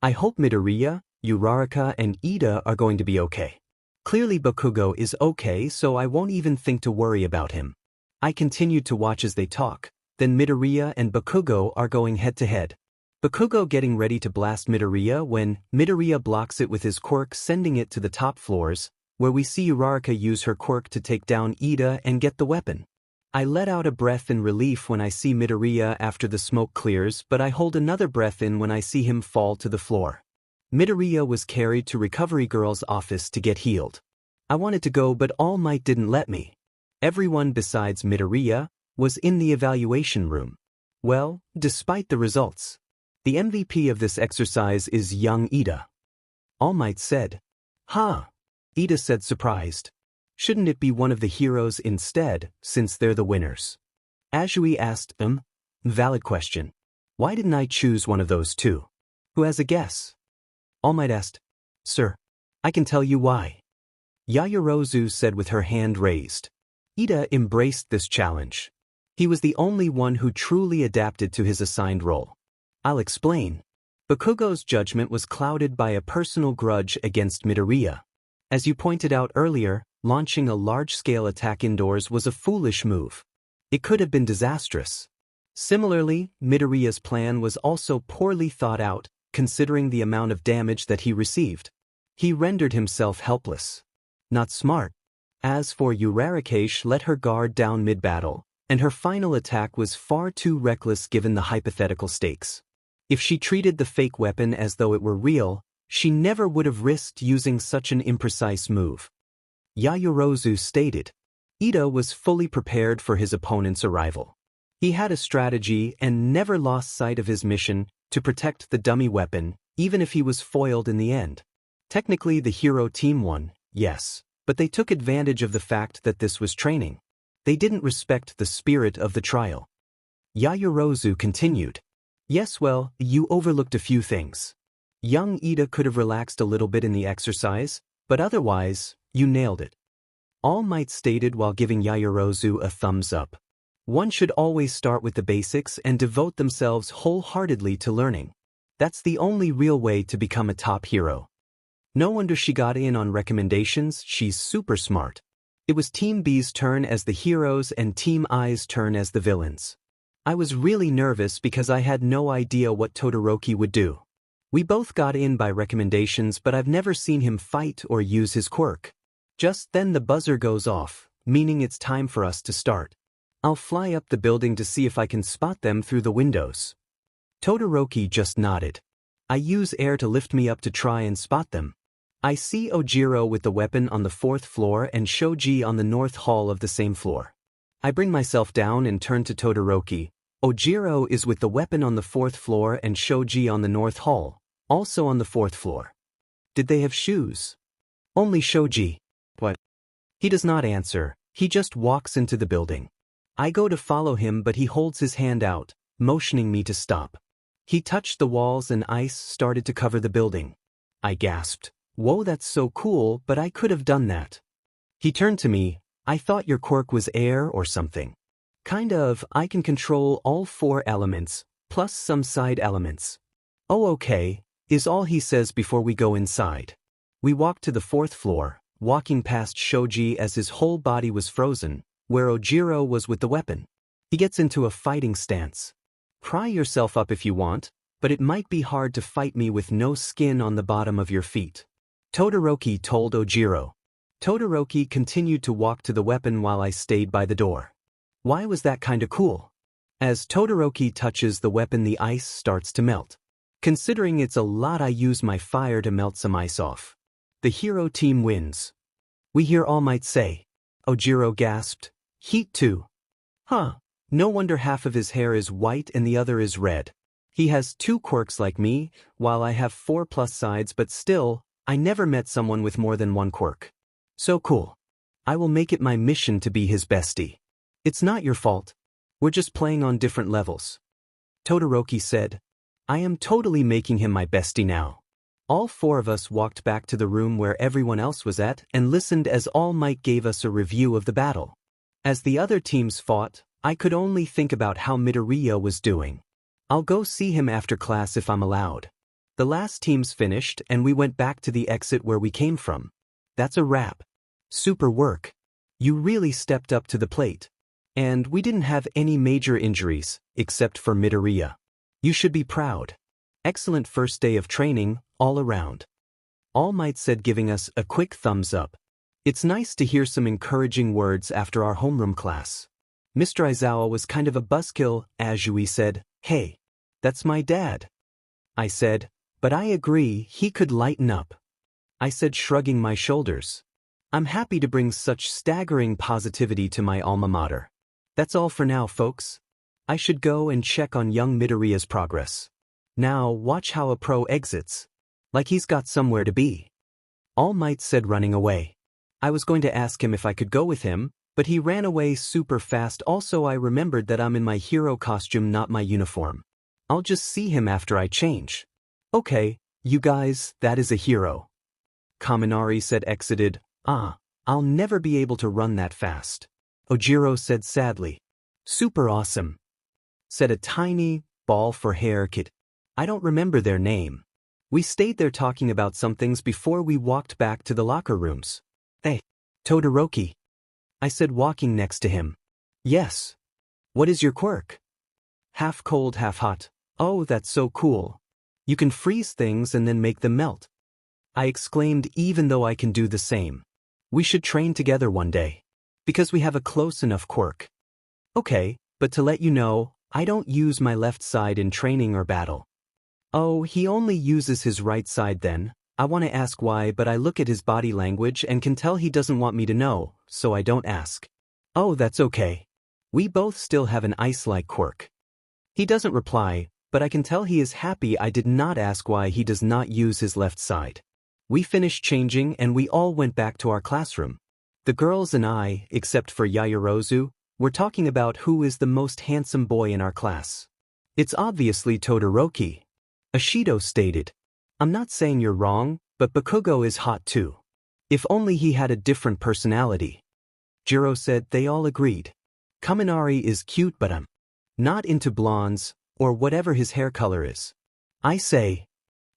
I hope Midoriya, Uraraka and Ida are going to be okay. Clearly Bakugo is okay, so I won't even think to worry about him. I continued to watch as they talk. Then Midoriya and Bakugo are going head to head. Bakugo getting ready to blast Midoriya when Midoriya blocks it with his Quirk, sending it to the top floors, where we see Uraraka use her Quirk to take down Ida and get the weapon. I let out a breath in relief when I see Midoriya after the smoke clears, but I hold another breath in when I see him fall to the floor. Midoriya was carried to Recovery Girl's office to get healed. I wanted to go, but All Might didn't let me. Everyone besides Midoriya was in the evaluation room. Well, despite the results, the MVP of this exercise is young Ida. All Might said. Huh? Ida said surprised. Shouldn't it be one of the heroes instead, since they're the winners? 𝐎𝐩𝐢𝐴 asked, Valid question. Why didn't I choose one of those two? Who has a guess? All Might asked. Sir, I can tell you why. 𝐎𝐻𝐻𝗧𝗏 said with her hand raised. Ida embraced this challenge. He was the only one who truly adapted to his assigned role. I'll explain. Bakugo's judgment was clouded by a personal grudge against Midoriya. As you pointed out earlier, launching a large-scale attack indoors was a foolish move. It could have been disastrous. Similarly, Midoriya's plan was also poorly thought out, considering the amount of damage that he received. He rendered himself helpless. Not smart. As for 𝗬𝗓𝗏𝐻 let her guard down mid-battle, and her final attack was far too reckless given the hypothetical stakes. If she treated the fake weapon as though it were real, she never would have risked using such an imprecise move. 𝗎𝗎𝗎𝗀𝗧𝗏 stated. Ida was fully prepared for his opponent's arrival. He had a strategy and never lost sight of his mission to protect the dummy weapon, even if he was foiled in the end. Technically the hero team won, yes, but they took advantage of the fact that this was training. They didn't respect the spirit of the trial. 𝗎𝗎𝗎𝗎𝗀 continued. Yes, well, you overlooked a few things. Young Ida could have relaxed a little bit in the exercise, but otherwise, you nailed it. All Might stated while giving 𝗎𝗎𝗎𝗎𝗧𝗏 a thumbs up. One should always start with the basics and devote themselves wholeheartedly to learning. That's the only real way to become a top hero. No wonder she got in on recommendations, she's super smart. It was Team B's turn as the heroes and Team I's turn as the villains. I was really nervous because I had no idea what Todoroki would do. We both got in by recommendations, but I've never seen him fight or use his quirk. Just then the buzzer goes off, meaning it's time for us to start. I'll fly up the building to see if I can spot them through the windows. Todoroki just nodded. I use air to lift me up to try and spot them. I see Ojiro with the weapon on the 4th floor and Shoji on the north hall of the same floor. I bring myself down and turn to Todoroki. Ojiro is with the weapon on the 4th floor and Shoji on the north hall, also on the 4th floor. Did they have shoes? Only Shoji. What? He does not answer, he just walks into the building. I go to follow him, but he holds his hand out, motioning me to stop. He touched the walls and ice started to cover the building. I gasped. Whoa, that's so cool, but I could have done that. He turned to me. I thought your quirk was air or something. Kind of, I can control all 4 elements, plus some side elements. Oh okay, is all he says before we go inside. We walk to the 4th floor, walking past Shoji as his whole body was frozen, where Ojiro was with the weapon. He gets into a fighting stance. Pry yourself up if you want, but it might be hard to fight me with no skin on the bottom of your feet. Todoroki told Ojiro. Todoroki continued to walk to the weapon while I stayed by the door. Why was that kinda cool? As Todoroki touches the weapon, the ice starts to melt. Considering it's a lot, I use my fire to melt some ice off. The hero team wins. We hear All Might say. Ojiro gasped. Heat too. Huh. No wonder half of his hair is white and the other is red. He has 2 quirks like me, while I have 4 plus sides, but still, I never met someone with more than 1 quirk. So cool. I will make it my mission to be his bestie. It's not your fault. We're just playing on different levels. Todoroki said. I am totally making him my bestie now. All 4 of us walked back to the room where everyone else was at and listened as All Might gave us a review of the battle. As the other teams fought, I could only think about how Midoriya was doing. I'll go see him after class if I'm allowed. The last teams finished and we went back to the exit where we came from. That's a wrap. Super work. You really stepped up to the plate. And we didn't have any major injuries, except for Midoriya. You should be proud. Excellent first day of training, all around. All Might said, giving us a quick thumbs up. It's nice to hear some encouraging words after our homeroom class. Mr. Aizawa was kind of a buzzkill. 𝗎𝐻𝐻𝗧𝗏 said, Hey, that's my dad. I said, but I agree, he could lighten up. I said, shrugging my shoulders. I'm happy to bring such staggering positivity to my alma mater. That's all for now, folks. I should go and check on young Midoriya's progress. Now watch how a pro exits. Like he's got somewhere to be. All Might said, running away. I was going to ask him if I could go with him, but he ran away super fast. Also, I remembered that I'm in my hero costume, not my uniform. I'll just see him after I change. Okay, you guys, that is a hero. Kaminari said, exited. I'll never be able to run that fast. Ojiro said sadly. Super awesome, said a tiny, ball for hair kid. I don't remember their name. We stayed there talking about some things before we walked back to the locker rooms. Hey, Todoroki, I said, walking next to him. Yes. What is your quirk? Half cold, half hot. Oh, that's so cool. You can freeze things and then make them melt. I exclaimed, even though I can do the same. We should train together one day. Because we have a close enough quirk. Okay, but to let you know, I don't use my left side in training or battle. Oh, he only uses his right side then. I want to ask why, but I look at his body language and can tell he doesn't want me to know, so I don't ask. Oh, that's okay. We both still have an ice-like quirk. He doesn't reply, but I can tell he is happy I did not ask why he does not use his left side. We finished changing and we all went back to our classroom. The girls and I, except for Yaoyorozu, were talking about who is the most handsome boy in our class. It's obviously Todoroki. Ashido stated. I'm not saying you're wrong, but Bakugo is hot too. If only he had a different personality. Jiro said. They all agreed. Kaminari is cute, but I'm not into blondes, or whatever his hair color is. I say.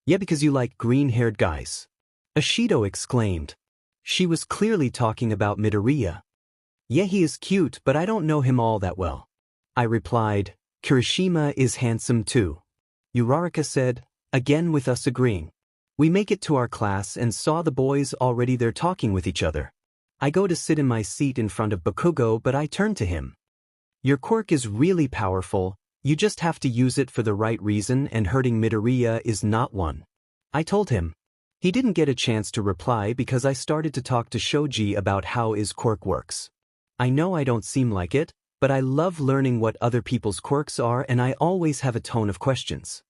Yeah, because you like green-haired guys. Ashido exclaimed. She was clearly talking about Midoriya. Yeah, he is cute, but I don't know him all that well. I replied. Kirishima is handsome too. Uraraka said, again with us agreeing. We make it to our class and saw the boys already there talking with each other. I go to sit in my seat in front of Bakugo, but I turn to him. Your quirk is really powerful, you just have to use it for the right reason, and hurting Midoriya is not one. I told him. He didn't get a chance to reply because I started to talk to Shoji about how his quirk works. I know I don't seem like it, but I love learning what other people's quirks are, and I always have a tone of questions.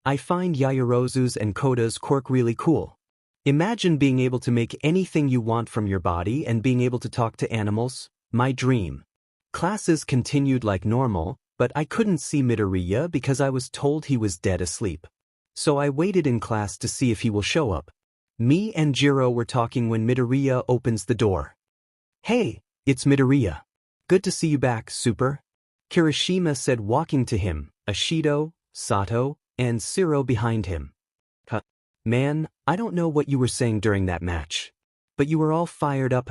I find Yaoyorozu's and Koda's quirk really cool. Imagine being able to make anything you want from your body and being able to talk to animals, my dream. Classes continued like normal, but I couldn't see Midoriya because I was told he was dead asleep. So I waited in class to see if he will show up. Me and Jiro were talking when Midoriya opens the door. Hey, it's Midoriya. Good to see you back, Super. Kirishima said, walking to him, Ashido, Sato, and Siro behind him. Man, I don't know what you were saying during that match. But you were all fired up.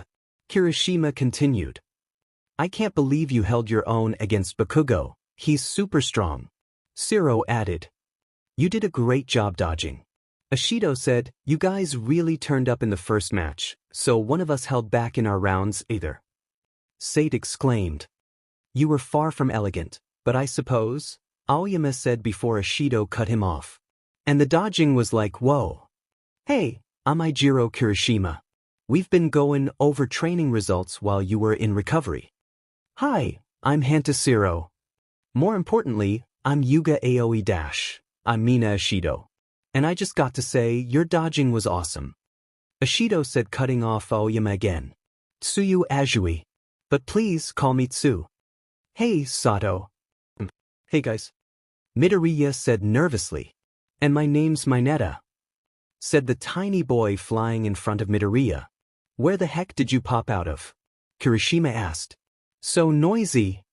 Kirishima continued. I can't believe you held your own against Bakugo. He's super strong. Siro added. You did a great job dodging. Ashido said, you guys really turned up in the first match, so one of us held back in our rounds either. Sate exclaimed. You were far from elegant, but I suppose, Aoyama said before Ashido cut him off. And the dodging was like, whoa. Hey, I'm Ijiro Kirishima. We've been going over training results while you were in recovery. Hi, I'm Hantasiro. More importantly, I'm Yuga Aoi-. I'm Mina Ashido. And I just got to say, your dodging was awesome. Ashido said, cutting off Aoyama again. Tsuyu Ajui. But please call me Tsu. Hey, Sato. Hey guys. Midoriya said nervously. And my name's Mineta. Said the tiny boy flying in front of Midoriya. Where the heck did you pop out of? Kirishima asked. So noisy.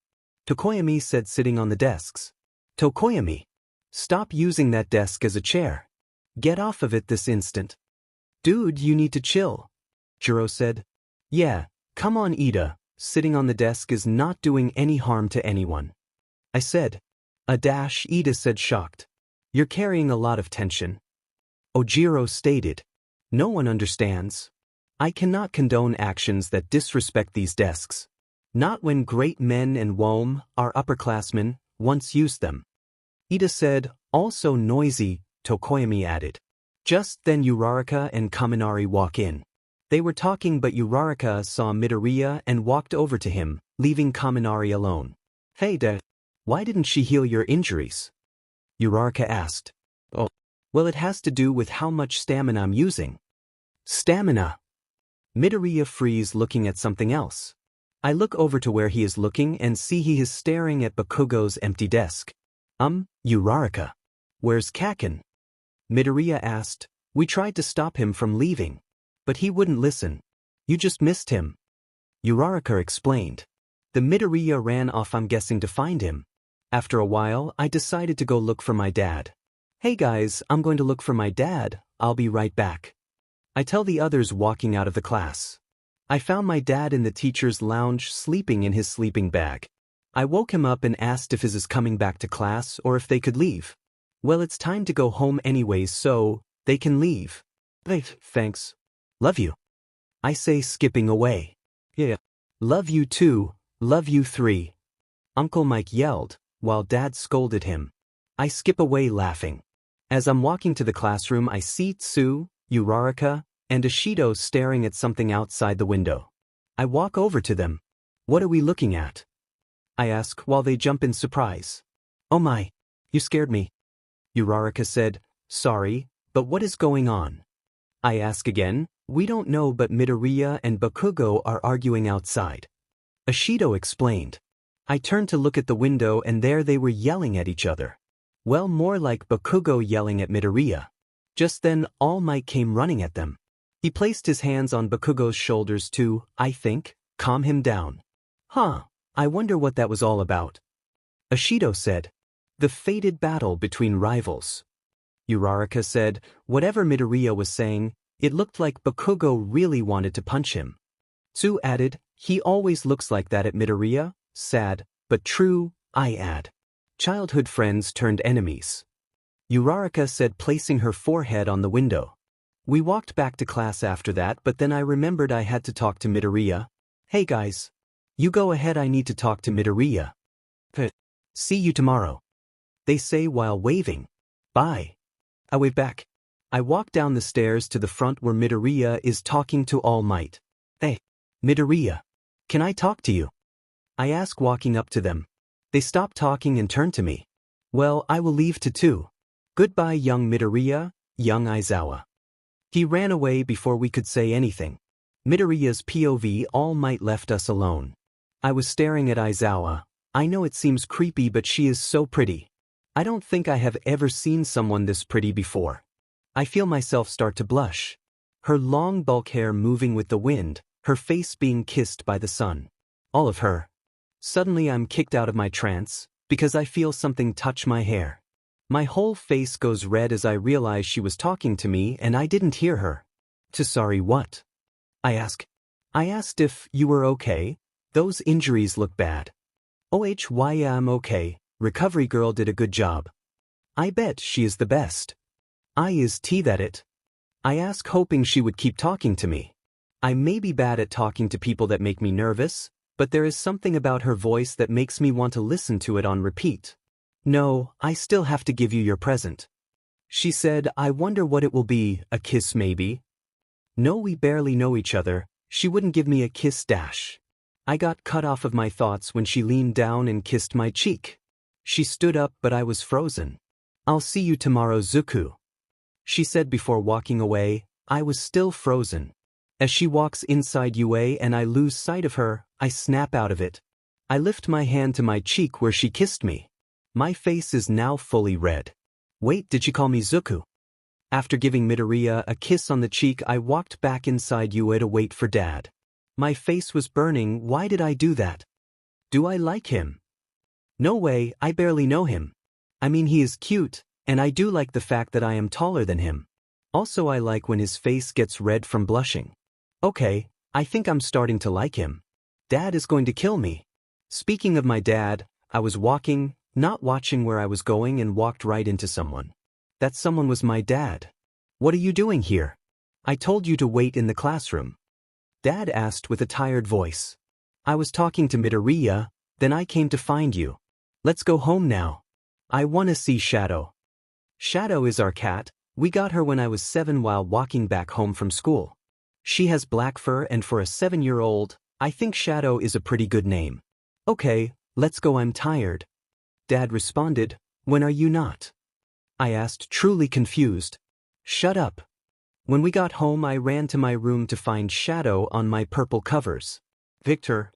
Tokoyami said, sitting on the desks. Tokoyami. Stop using that desk as a chair. Get off of it this instant. Dude, you need to chill. Jiro said. Yeah, come on Ida, sitting on the desk is not doing any harm to anyone. I said. Ida said, shocked. You're carrying a lot of tension. Ojiro stated. No one understands. I cannot condone actions that disrespect these desks. Not when great men and 𝗏, our upperclassmen, once used them. Ida said, also noisy, Tokoyami added. Just then Uraraka and Kaminari walk in. They were talking, but Uraraka saw Midoriya and walked over to him, leaving Kaminari alone. Hey why didn't she heal your injuries? Uraraka asked. Oh, Well, it has to do with how much stamina I'm using. Stamina. Midoriya frees looking at something else. I look over to where he is looking and see he is staring at Bakugo's empty desk. Uraraka. Where's Kaken? Midoriya asked. We tried to stop him from leaving. But he wouldn't listen. You just missed him. Uraraka explained. The Midoriya ran off, I'm guessing, to find him. After a while, I decided to go look for my dad. Hey guys, I'm going to look for my dad, I'll be right back. I tell the others walking out of the class. I found my dad in the teacher's lounge sleeping in his sleeping bag. I woke him up and asked if he is coming back to class or if they could leave. Well, it's time to go home anyways, so they can leave. Hey, thanks. Love you. I say, skipping away. Yeah. Love you too, love you 3. Uncle Mike yelled, while Dad scolded him. I skip away laughing. As I'm walking to the classroom, I see Tsu, Uraraka, and Ishido staring at something outside the window. I walk over to them. What are we looking at? I ask while they jump in surprise. Oh my, you scared me. Uraraka said, sorry, but what is going on? I ask again. We don't know, but Midoriya and Bakugo are arguing outside. Ishido explained. I turned to look at the window and there they were yelling at each other. Well, more like Bakugo yelling at Midoriya. Just then, All Might came running at them. He placed his hands on Bakugo's shoulders to, I think, calm him down. I wonder what that was all about. Ishido said. The fated battle between rivals. Uraraka said, whatever Midoriya was saying, it looked like Bakugo really wanted to punch him. Tsu added, he always looks like that at Midoriya, sad, but true, I add. Childhood friends turned enemies. Uraraka said, placing her forehead on the window. We walked back to class after that, but then I remembered I had to talk to Midoriya. Hey guys. You go ahead, I need to talk to Midoriya. See you tomorrow. They say while waving. Bye. I wave back. I walk down the stairs to the front where Midoriya is talking to All Might. Hey, Midoriya. Can I talk to you? I ask, walking up to them. They stop talking and turn to me. Well, I will leave too. Goodbye, young Midoriya, young Aizawa. He ran away before we could say anything. Midoriya's POV, All Might left us alone. I was staring at Aizawa. I know it seems creepy, but she is so pretty. I don't think I have ever seen someone this pretty before. I feel myself start to blush. Her long bulk hair moving with the wind, her face being kissed by the sun. All of her. Suddenly I'm kicked out of my trance, because I feel something touch my hair. My whole face goes red as I realize she was talking to me and I didn't hear her. Sorry, what? I ask. I asked if you were okay. Those injuries look bad. Yeah, I'm okay. Recovery girl did a good job. I bet she is the best. 𝗓𝗏𝗋 I ask, hoping she would keep talking to me. I may be bad at talking to people that make me nervous, but there is something about her voice that makes me want to listen to it on repeat. No, I still have to give you your present. She said, I wonder what it will be, a kiss maybe? No, we barely know each other, she wouldn't give me a kiss dash. I got cut off of my thoughts when she leaned down and kissed my cheek. She stood up, but I was frozen. I'll see you tomorrow, Zuku. She said before walking away. I was still frozen. As she walks inside UA and I lose sight of her, I snap out of it. I lift my hand to my cheek where she kissed me. My face is now fully red. Wait, did she call me Zuku? After giving Midoriya a kiss on the cheek, I walked back inside UA to wait for Dad. My face was burning. Why did I do that? Do I like him? No way, I barely know him. I mean, he is cute, and I do like the fact that I am taller than him. Also, I like when his face gets red from blushing. Okay, I think I'm starting to like him. Dad is going to kill me. Speaking of my dad, I was walking, not watching where I was going, and walked right into someone. That someone was my dad. What are you doing here? I told you to wait in the classroom. Dad asked with a tired voice. I was talking to Midoriya, then I came to find you. Let's go home now. I want to see Shadow. Shadow is our cat. We got her when I was 7 while walking back home from school. She has black fur, and for a 7-year-old, I think Shadow is a pretty good name. Okay, let's go, I'm tired. Dad responded, when are you not? I asked, truly confused. Shut up. When we got home, I ran to my room to find Shadow on my purple covers. Victor.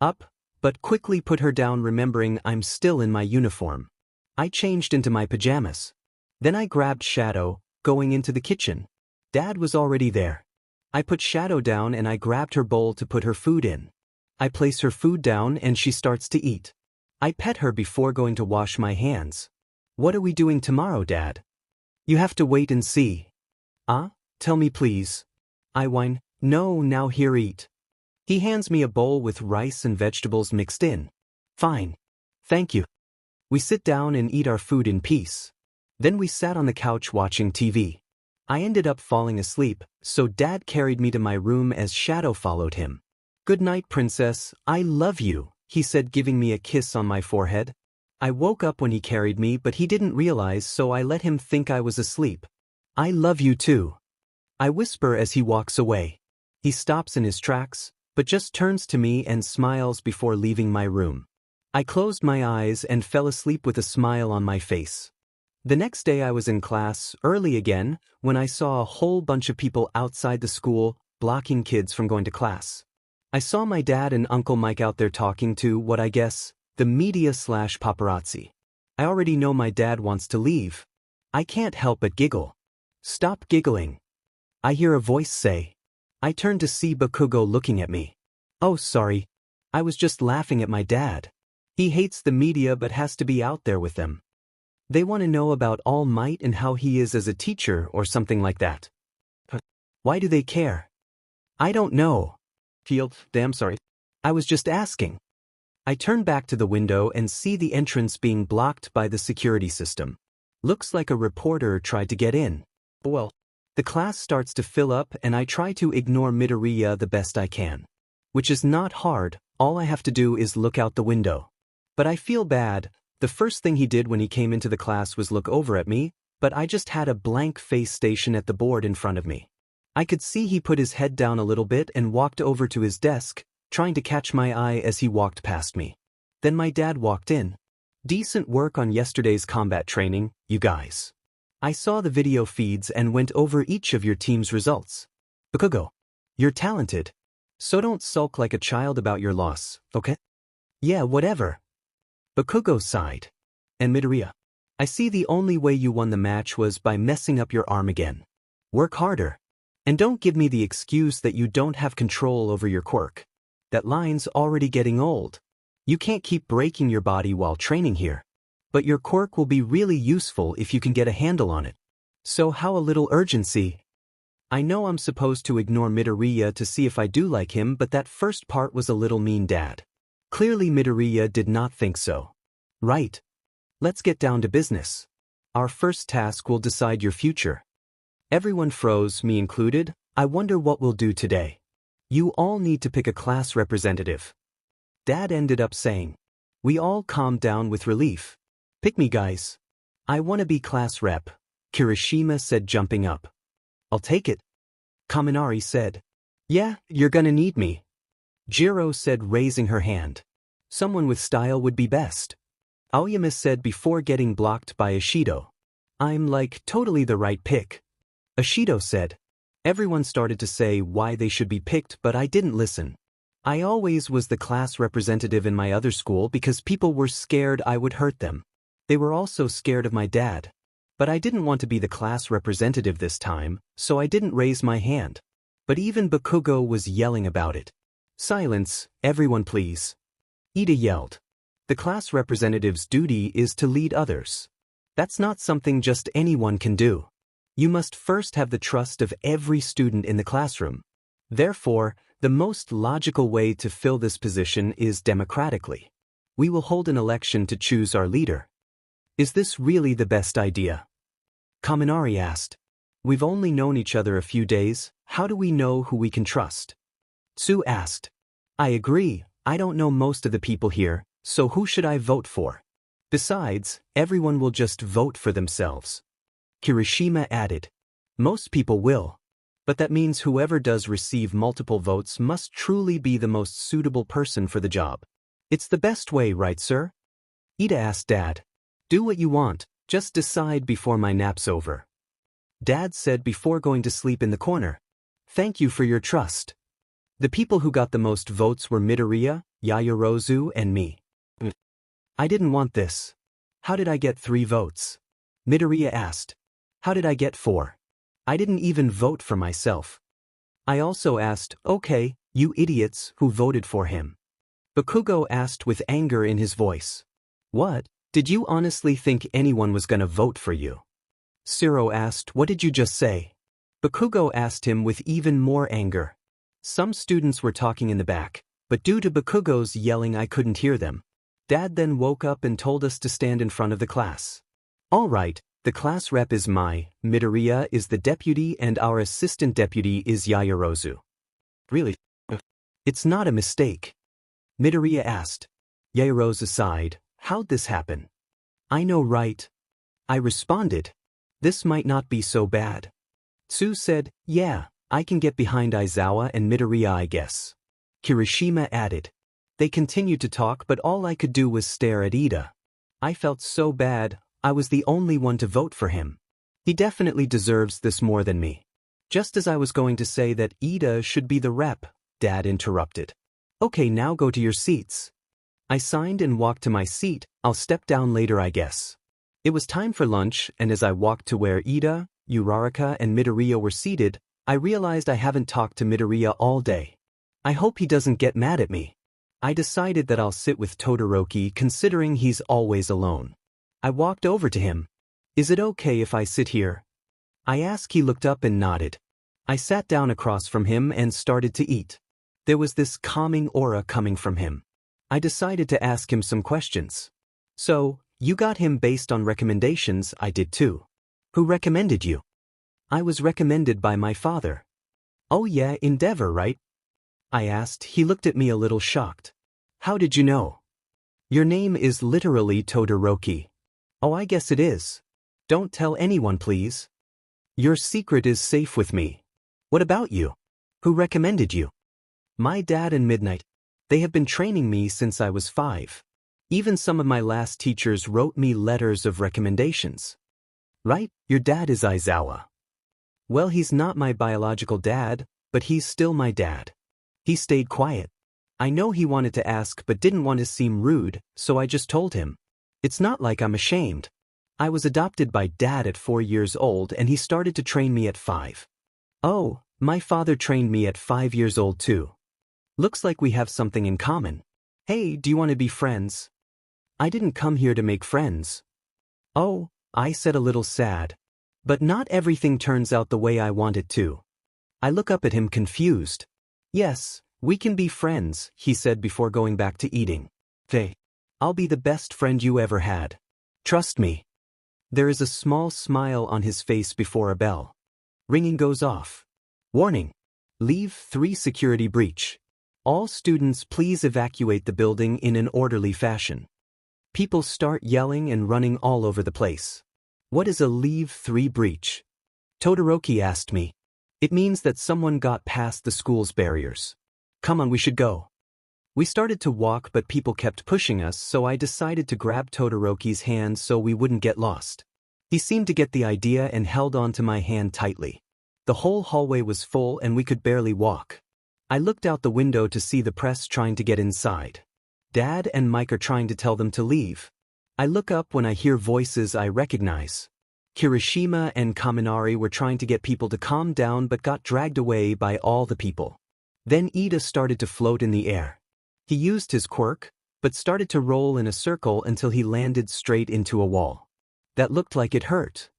Up, but quickly put her down, remembering I'm still in my uniform. I changed into my pajamas. Then I grabbed Shadow, going into the kitchen. Dad was already there. I put Shadow down and I grabbed her bowl to put her food in. I place her food down and she starts to eat. I pet her before going to wash my hands. What are we doing tomorrow, Dad? You have to wait and see. Tell me please. I whine, no, now here, eat. He hands me a bowl with rice and vegetables mixed in. Fine. Thank you. We sit down and eat our food in peace. Then we sat on the couch watching TV. I ended up falling asleep, so Dad carried me to my room as Shadow followed him. Good night, princess, I love you, he said, giving me a kiss on my forehead. I woke up when he carried me, but he didn't realize, so I let him think I was asleep. I love you too. I whisper as he walks away. He stops in his tracks, but just turns to me and smiles before leaving my room. I closed my eyes and fell asleep with a smile on my face. The next day I was in class, early again, when I saw a whole bunch of people outside the school, blocking kids from going to class. I saw my dad and Uncle Mike out there talking to what I guess, the media/paparazzi. I already know my dad wants to leave. I can't help but giggle. Stop giggling. I hear a voice say. I turn to see Bakugo looking at me. Oh, sorry. I was just laughing at my dad. He hates the media but has to be out there with them. They want to know about All Might and how he is as a teacher or something like that. Why do they care? I don't know. Damn sorry. I was just asking. I turn back to the window and see the entrance being blocked by the security system. Looks like a reporter tried to get in. Well, the class starts to fill up and I try to ignore Midoriya the best I can. Which is not hard, all I have to do is look out the window. But I feel bad. The first thing he did when he came into the class was look over at me, but I just had a blank face station at the board in front of me. I could see he put his head down a little bit and walked over to his desk, trying to catch my eye as he walked past me. Then my dad walked in. Decent work on yesterday's combat training, you guys. I saw the video feeds and went over each of your team's results. Bakugo, you're talented. So don't sulk like a child about your loss, okay? Yeah, whatever. Bakugo sighed. And Midoriya, I see the only way you won the match was by messing up your arm again. Work harder. And don't give me the excuse that you don't have control over your quirk. That line's already getting old. You can't keep breaking your body while training here. But your quirk will be really useful if you can get a handle on it. So how a little urgency? I know I'm supposed to ignore Midoriya to see if I do like him, but that first part was a little mean, Dad. Clearly Midoriya did not think so. Right. Let's get down to business. Our first task will decide your future. Everyone froze, me included. I wonder what we'll do today. You all need to pick a class representative. Dad ended up saying. We all calmed down with relief. Pick me, guys. I want to be class rep, Kirishima said, jumping up. I'll take it. Kaminari said. Yeah, you're gonna need me. Jiro said, raising her hand. Someone with style would be best. Aoyama said before getting blocked by Ishido. I'm like totally the right pick. Ishido said. Everyone started to say why they should be picked, but I didn't listen. I always was the class representative in my other school because people were scared I would hurt them. They were also scared of my dad. But I didn't want to be the class representative this time, so I didn't raise my hand. But even Bakugo was yelling about it. Silence, everyone please. Ida yelled. The class representative's duty is to lead others. That's not something just anyone can do. You must first have the trust of every student in the classroom. Therefore, the most logical way to fill this position is democratically. We will hold an election to choose our leader. Is this really the best idea? Kaminari asked. We've only known each other a few days, how do we know who we can trust? Tsu asked. I agree, I don't know most of the people here, so who should I vote for? Besides, everyone will just vote for themselves. Kirishima added. Most people will. But that means whoever does receive multiple votes must truly be the most suitable person for the job. It's the best way, right, sir? Ida asked Dad. Do what you want, Just decide before my nap's over. Dad said before going to sleep in the corner. Thank you for your trust. The people who got the most votes were Midoriya, Yaoyorozu, and me. I didn't want this. How did I get 3 votes? Midoriya asked. How did I get 4? I didn't even vote for myself. I also asked, okay, you idiots who voted for him. Bakugo asked with anger in his voice. What? Did you honestly think anyone was gonna vote for you? 𝗧𝗏 asked, what did you just say? Bakugo asked him with even more anger. Some students were talking in the back, but due to Bakugo's yelling I couldn't hear them. Dad then woke up and told us to stand in front of the class. All right, the class rep is Mai, Midoriya is the deputy and our assistant deputy is Yaoyorozu. Really? It's not a mistake. Midoriya asked. Yaoyorozu sighed, how'd this happen? I know, right? I responded. This might not be so bad. 𝗬 said, yeah, I can get behind Aizawa and Midoriya I guess. Kirishima added. They continued to talk but all I could do was stare at Iida. I felt so bad, I was the only one to vote for him. He definitely deserves this more than me. Just as I was going to say that Iida should be the rep, Dad interrupted. Okay, now go to your seats. I signed and walked to my seat. I'll step down later I guess. It was time for lunch and as I walked to where Iida, Uraraka and Midoriya were seated, I realized I haven't talked to Midoriya all day. I hope he doesn't get mad at me. I decided that I'll sit with Todoroki considering he's always alone. I walked over to him. Is it okay if I sit here? I asked. He looked up and nodded. I sat down across from him and started to eat. There was this calming aura coming from him. I decided to ask him some questions. So, you got him based on recommendations? I did too. Who recommended you? I was recommended by my father. Oh yeah, Endeavor, right? I asked. He looked at me a little shocked. How did you know? Your name is literally Todoroki. Oh, I guess it is. Don't tell anyone, please. Your secret is safe with me. What about you? Who recommended you? My dad and Midnight. They have been training me since I was 5. Even some of my last teachers wrote me letters of recommendations. Right? Your dad is Aizawa. Well, he's not my biological dad, but he's still my dad. He stayed quiet. I know he wanted to ask but didn't want to seem rude, so I just told him. It's not like I'm ashamed. I was adopted by Dad at 4 years old and he started to train me at 5. Oh, my father trained me at 5 years old too. Looks like we have something in common. Hey, do you want to be friends? I didn't come here to make friends. Oh, I said a little sad. But not everything turns out the way I want it to. I look up at him confused. Yes, we can be friends, he said before going back to eating. I'll be the best friend you ever had. Trust me. There is a small smile on his face before a bell. Ringing goes off. Warning. Leave 3 security breach. All students please evacuate the building in an orderly fashion. People start yelling and running all over the place. What is a leave 3 breach? Todoroki asked me. It means that someone got past the school's barriers. Come on, we should go. We started to walk but people kept pushing us, so I decided to grab Todoroki's hand so we wouldn't get lost. He seemed to get the idea and held on to my hand tightly. The whole hallway was full and we could barely walk. I looked out the window to see the press trying to get inside. Dad and Mike are trying to tell them to leave. I look up when I hear voices I recognize. Kirishima and Kaminari were trying to get people to calm down but got dragged away by all the people. Then Iida started to float in the air. He used his quirk, but started to roll in a circle until he landed straight into a wall. That looked like it hurt.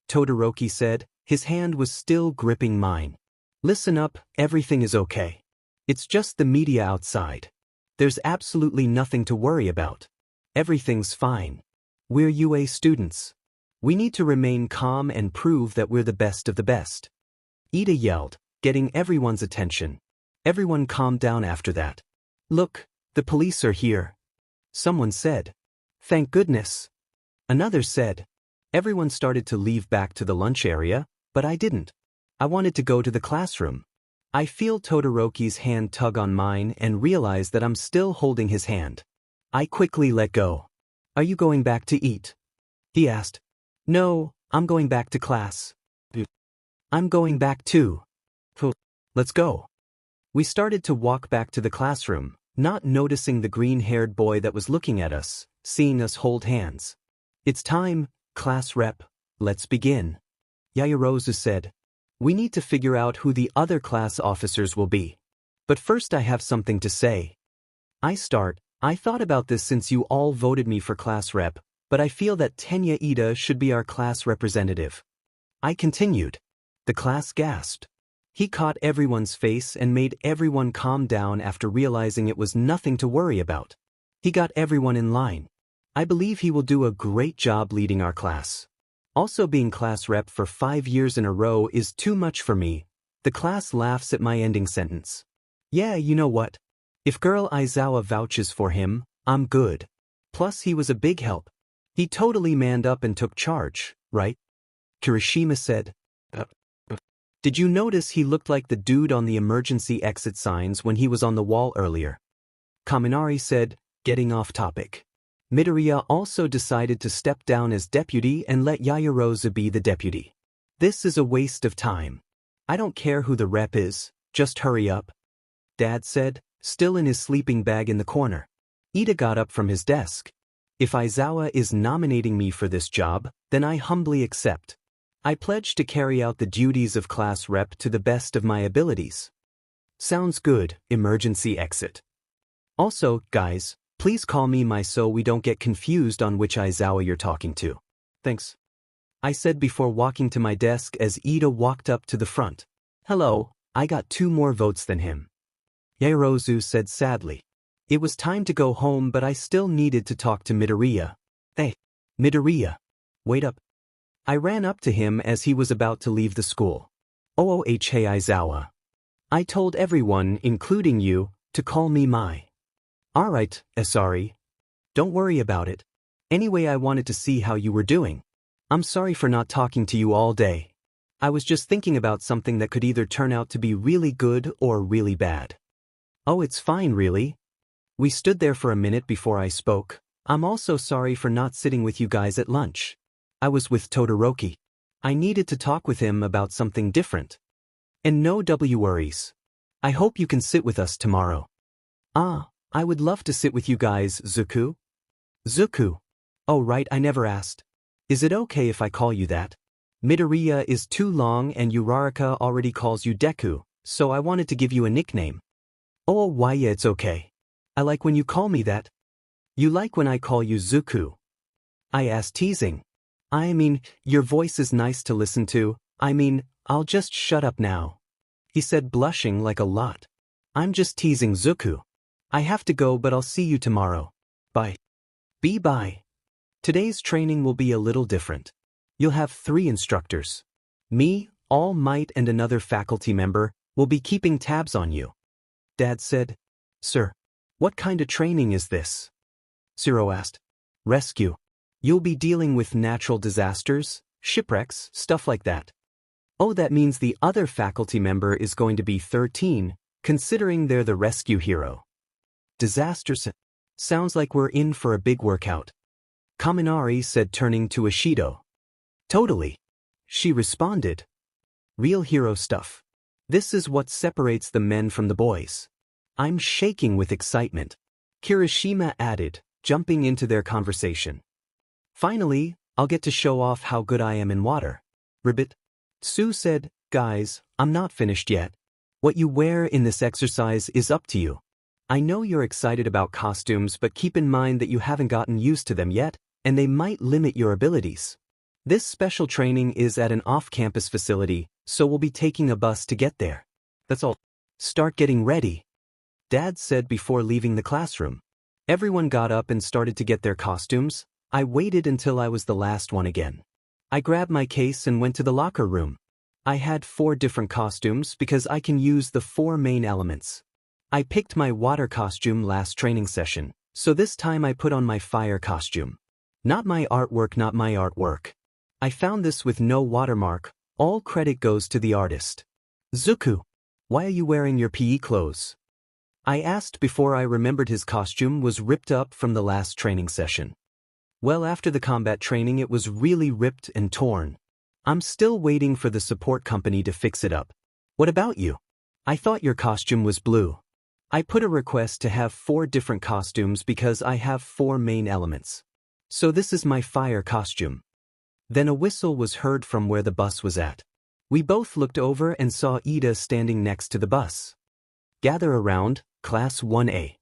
Todoroki said, his hand was still gripping mine. Listen up, everything is okay. It's just the media outside. There's absolutely nothing to worry about. Everything's fine. We're UA students. We need to remain calm and prove that we're the best of the best. Iida yelled, getting everyone's attention. Everyone calmed down after that. Look, the police are here. Someone said. Thank goodness. Another said. Everyone started to leave back to the lunch area, but I didn't. I wanted to go to the classroom. I feel Todoroki's hand tug on mine and realize that I'm still holding his hand. I quickly let go. Are you going back to eat? He asked. No, I'm going back to class. I'm going back too. Let's go. We started to walk back to the classroom, not noticing the green-haired boy that was looking at us, seeing us hold hands. It's time, class rep, let's begin. 𝗎𝗎𝗄𝐬𝐻 said. We need to figure out who the other class officers will be. But first I have something to say. I thought about this since you all voted me for class rep, but I feel that 𝗕𝗏𝗍𝗍 should be our class representative. I continued. The class gasped. He caught everyone's face and made everyone calm down after realizing it was nothing to worry about. He got everyone in line. I believe he will do a great job leading our class. Also being class rep for 5 years in a row is too much for me. The class laughs at my ending sentence. Yeah, you know what? If girl Aizawa vouches for him, I'm good. Plus he was a big help. He totally manned up and took charge, right? Kirishima said. Did you notice he looked like the dude on the emergency exit signs when he was on the wall earlier? Kaminari said, getting off topic. Midoriya also decided to step down as deputy and let 𝗎𝗎𝗄𝐬𝗎 be the deputy. This is a waste of time. I don't care who the rep is, just hurry up. Dad said, still in his sleeping bag in the corner. Ida got up from his desk. If Aizawa is nominating me for this job, then I humbly accept. I pledge to carry out the duties of class rep to the best of my abilities. Sounds good, emergency exit. Also, guys, please call me Mai so we don't get confused on which Aizawa you're talking to. Thanks. I said before walking to my desk as Ida walked up to the front. Hello, I got 2 more votes than him. 𝗎𝗎𝗄𝐬𝗎 said sadly. It was time to go home but I still needed to talk to Midoriya. Hey, Midoriya. Wait up. I ran up to him as he was about to leave the school. 𝗬𝗎𝗄𝐻𝗍𝗄 Aizawa. I told everyone, including you, to call me Mai. Alright, sorry. Don't worry about it. Anyway, I wanted to see how you were doing. I'm sorry for not talking to you all day. I was just thinking about something that could either turn out to be really good or really bad. Oh, it's fine really. We stood there for a minute before I spoke. I'm also sorry for not sitting with you guys at lunch. I was with Todoroki. I needed to talk with him about something different. And no worries. I hope you can sit with us tomorrow. I would love to sit with you guys, Zuku. Zuku. Oh right, I never asked. Is it okay if I call you that? Midoriya is too long and Uraraka already calls you Deku, so I wanted to give you a nickname. Oh why yeah, it's okay. I like when you call me that. You like when I call you Zuku? I asked teasing. I mean, your voice is nice to listen to. I mean, I'll just shut up now. He said blushing like a lot. I'm just teasing Zuku. I have to go but I'll see you tomorrow. Bye. Bye. Today's training will be a little different. You'll have 3 instructors. Me, All Might and another faculty member will be keeping tabs on you. Dad said. Sir, what kind of training is this? 𝗎𝗎 asked. Rescue. You'll be dealing with natural disasters, shipwrecks, stuff like that. Oh, that means the other faculty member is going to be 13, considering they're the rescue hero. Disasters. Sounds like we're in for a big workout. Kaminari said, turning to Ishido. Totally. She responded. Real hero stuff. This is what separates the men from the boys. I'm shaking with excitement. Kirishima added, jumping into their conversation. Finally, I'll get to show off how good I am in water. Ribbit. Sue said, guys, I'm not finished yet. What you wear in this exercise is up to you. I know you're excited about costumes, but keep in mind that you haven't gotten used to them yet, and they might limit your abilities. This special training is at an off-campus facility, so we'll be taking a bus to get there. That's all. Start getting ready. Dad said before leaving the classroom. Everyone got up and started to get their costumes. I waited until I was the last one again. I grabbed my case and went to the locker room. I had 4 different costumes because I can use the 4 main elements. I picked my water costume last training session, so this time I put on my fire costume. Not my artwork. I found this with no watermark. All credit goes to the artist. Zuku, why are you wearing your PE clothes? I asked before I remembered his costume was ripped up from the last training session. Well, after the combat training it was really ripped and torn. I'm still waiting for the support company to fix it up. What about you? I thought your costume was blue. I put a request to have 4 different costumes because I have 4 main elements. So this is my fire costume. Then a whistle was heard from where the bus was at. We both looked over and saw Ida standing next to the bus. Gather around, Class 1A.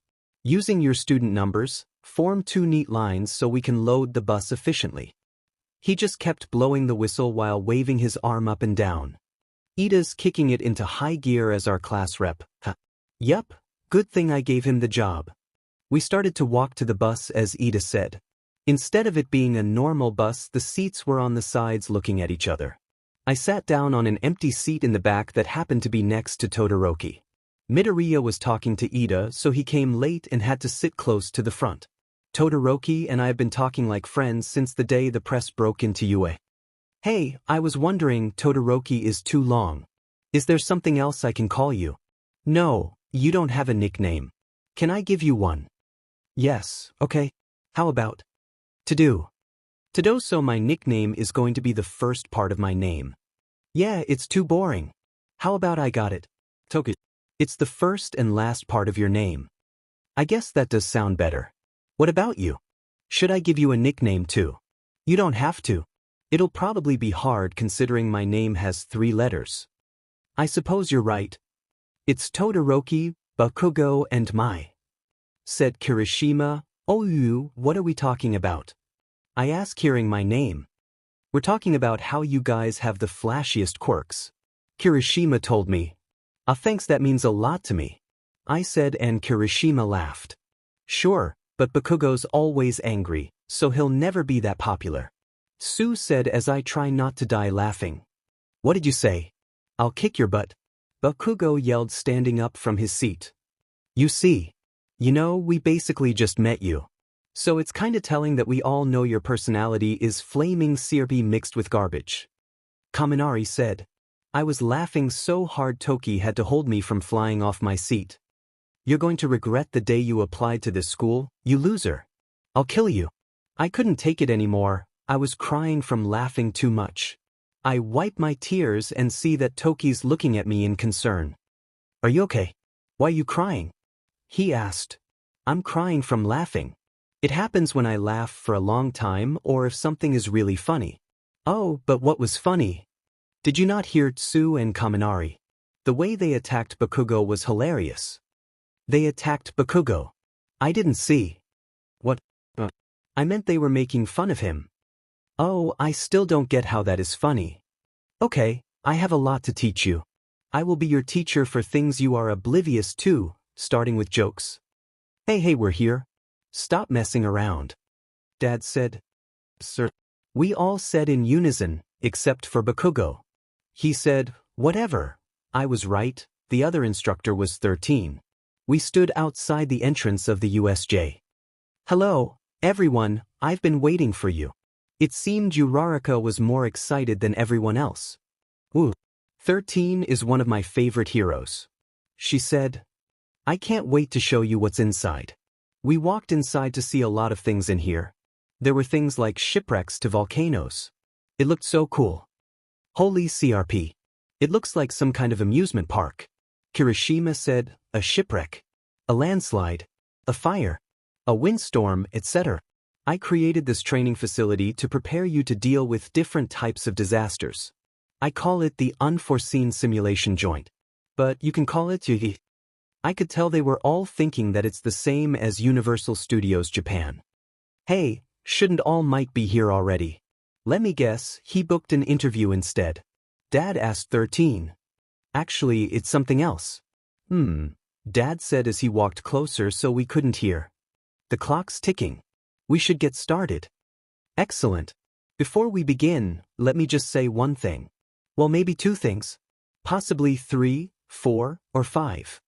Using your student numbers, form 2 neat lines so we can load the bus efficiently. He just kept blowing the whistle while waving his arm up and down. Ida's kicking it into high gear as our class rep. Yup, good thing I gave him the job. We started to walk to the bus as Ida said. Instead of it being a normal bus, the seats were on the sides looking at each other. I sat down on an empty seat in the back that happened to be next to Todoroki. Midoriya was talking to Ida, so he came late and had to sit close to the front. Todoroki and I have been talking like friends since the day the press broke into UA. Hey, I was wondering, Todoroki is too long. Is there something else I can call you? No, you don't have a nickname. Can I give you one? Yes, okay. How about Todo? Todo, so my nickname is going to be the first part of my name. Yeah, it's too boring. How about I got it? Toki. It's the first and last part of your name. I guess that does sound better. What about you? Should I give you a nickname too? You don't have to. It'll probably be hard considering my name has 3 letters. I suppose you're right. It's Todoroki, Bakugo and Mai. Said Kirishima. Oh, what are we talking about? I asked, hearing my name. We're talking about how you guys have the flashiest quirks. Kirishima told me. Thanks, that means a lot to me. I said, and Kirishima laughed. Sure, but Bakugo's always angry, so he'll never be that popular. Sue said as I try not to die laughing. What did you say? I'll kick your butt. Bakugo yelled, standing up from his seat. You see. You know, we basically just met you. So it's kinda telling that we all know your personality is flaming 𝗧𝗵𝗲 mixed with garbage. Kaminari said. I was laughing so hard Toki had to hold me from flying off my seat. You're going to regret the day you applied to this school, you loser. I'll kill you. I couldn't take it anymore. I was crying from laughing too much. I wipe my tears and see that Toki's looking at me in concern. Are you okay? Why are you crying? He asked. I'm crying from laughing. It happens when I laugh for a long time or if something is really funny. Oh, but what was funny? Did you not hear Tsu and Kaminari? The way they attacked Bakugo was hilarious. They attacked Bakugo. I didn't see. What? I meant they were making fun of him. Oh, I still don't get how that is funny. Okay, I have a lot to teach you. I will be your teacher for things you are oblivious to, starting with jokes. Hey, we're here. Stop messing around. Dad said. Sir. We all said in unison, except for Bakugo. He said, whatever. I was right, the other instructor was 13. We stood outside the entrance of the USJ. Hello, everyone, I've been waiting for you. It seemed Uraraka was more excited than everyone else. Ooh, 13 is one of my favorite heroes. She said. I can't wait to show you what's inside. We walked inside to see a lot of things in here. There were things like shipwrecks to volcanoes. It looked so cool. Holy CRP. It looks like some kind of amusement park. Kirishima said, a shipwreck, a landslide, a fire, a windstorm, etc. I created this training facility to prepare you to deal with different types of disasters. I call it the Unforeseen Simulation Joint. But you can call it 𝐕. I could tell they were all thinking that it's the same as Universal Studios Japan. Hey, shouldn't All Might be here already? Let me guess, he booked an interview instead. Dad asked 13. Actually, it's something else. Dad said as he walked closer so we couldn't hear. The clock's ticking. We should get started. Excellent. Before we begin, let me just say one thing. Well, maybe 2 things. Possibly 3, 4, or 5.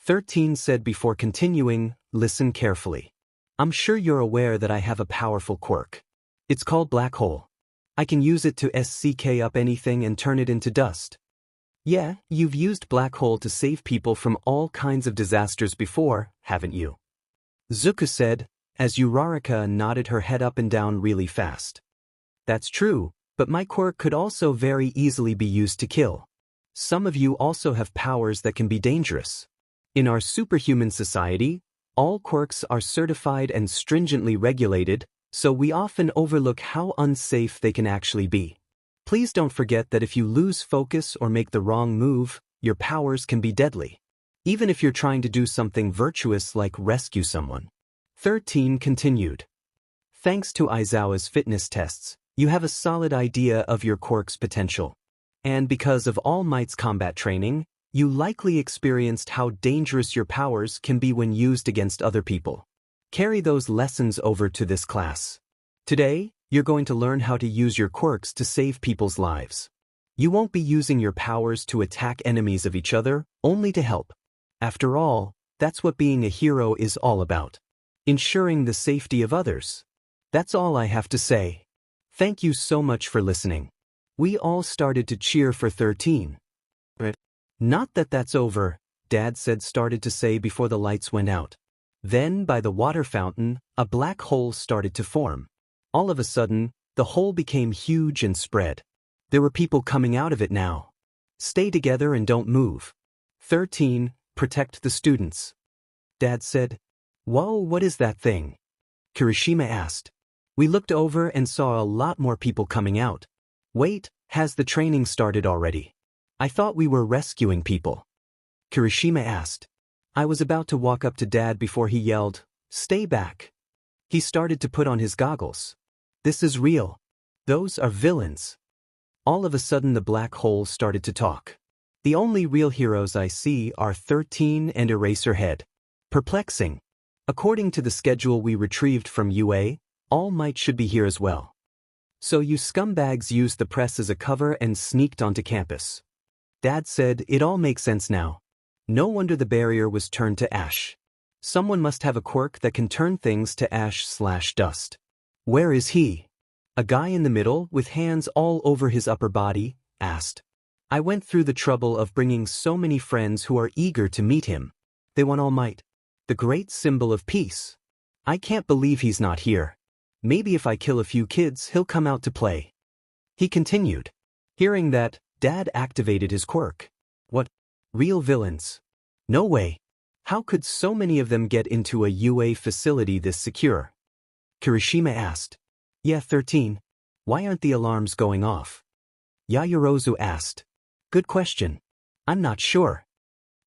13 said before continuing, listen carefully. I'm sure you're aware that I have a powerful quirk. It's called Black Hole. I can use it to SCK up anything and turn it into dust. Yeah, you've used Black Hole to save people from all kinds of disasters before, haven't you? Zuko said, as 𝐎𝐬𝐼𝐧𝐿 nodded her head up and down really fast. That's true, but my quirk could also very easily be used to kill. Some of you also have powers that can be dangerous. In our superhuman society, all quirks are certified and stringently regulated, so we often overlook how unsafe they can actually be. Please don't forget that if you lose focus or make the wrong move, your powers can be deadly. Even if you're trying to do something virtuous like rescue someone. 13 continued. Thanks to Aizawa's fitness tests, you have a solid idea of your quirk's potential. And because of All Might's combat training, you likely experienced how dangerous your powers can be when used against other people. Carry those lessons over to this class. Today, you're going to learn how to use your quirks to save people's lives. You won't be using your powers to attack enemies of each other, only to help. After all, that's what being a hero is all about. Ensuring the safety of others. That's all I have to say. Thank you so much for listening. We all started to cheer for 13. Not that that's over, Dad started to say before the lights went out. Then, by the water fountain, a black hole started to form. All of a sudden, the hole became huge and spread. There were people coming out of it now. Stay together and don't move. 13, protect the students. Dad said. Whoa, what is that thing? Kirishima asked. We looked over and saw a lot more people coming out. Wait, has the training started already? I thought we were rescuing people. Kirishima asked. I was about to walk up to Dad before he yelled, "Stay back." He started to put on his goggles. This is real. Those are villains. All of a sudden the black hole started to talk. The only real heroes I see are 13 and Eraserhead. Perplexing. According to the schedule we retrieved from UA, All Might should be here as well. So you scumbags used the press as a cover and sneaked onto campus. Dad said it all makes sense now. No wonder the barrier was turned to ash. Someone must have a quirk that can turn things to ash/dust. Where is he? A guy in the middle with hands all over his upper body asked. I went through the trouble of bringing so many friends who are eager to meet him. They want All Might, the great symbol of peace. I can't believe he's not here. Maybe if I kill a few kids, he'll come out to play. He continued. Hearing that, Dad activated his quirk. What? Real villains? No way. How could so many of them get into a UA facility this secure? Kirishima asked. Yeah, 13. Why aren't the alarms going off? Yaoyorozu asked. Good question. I'm not sure.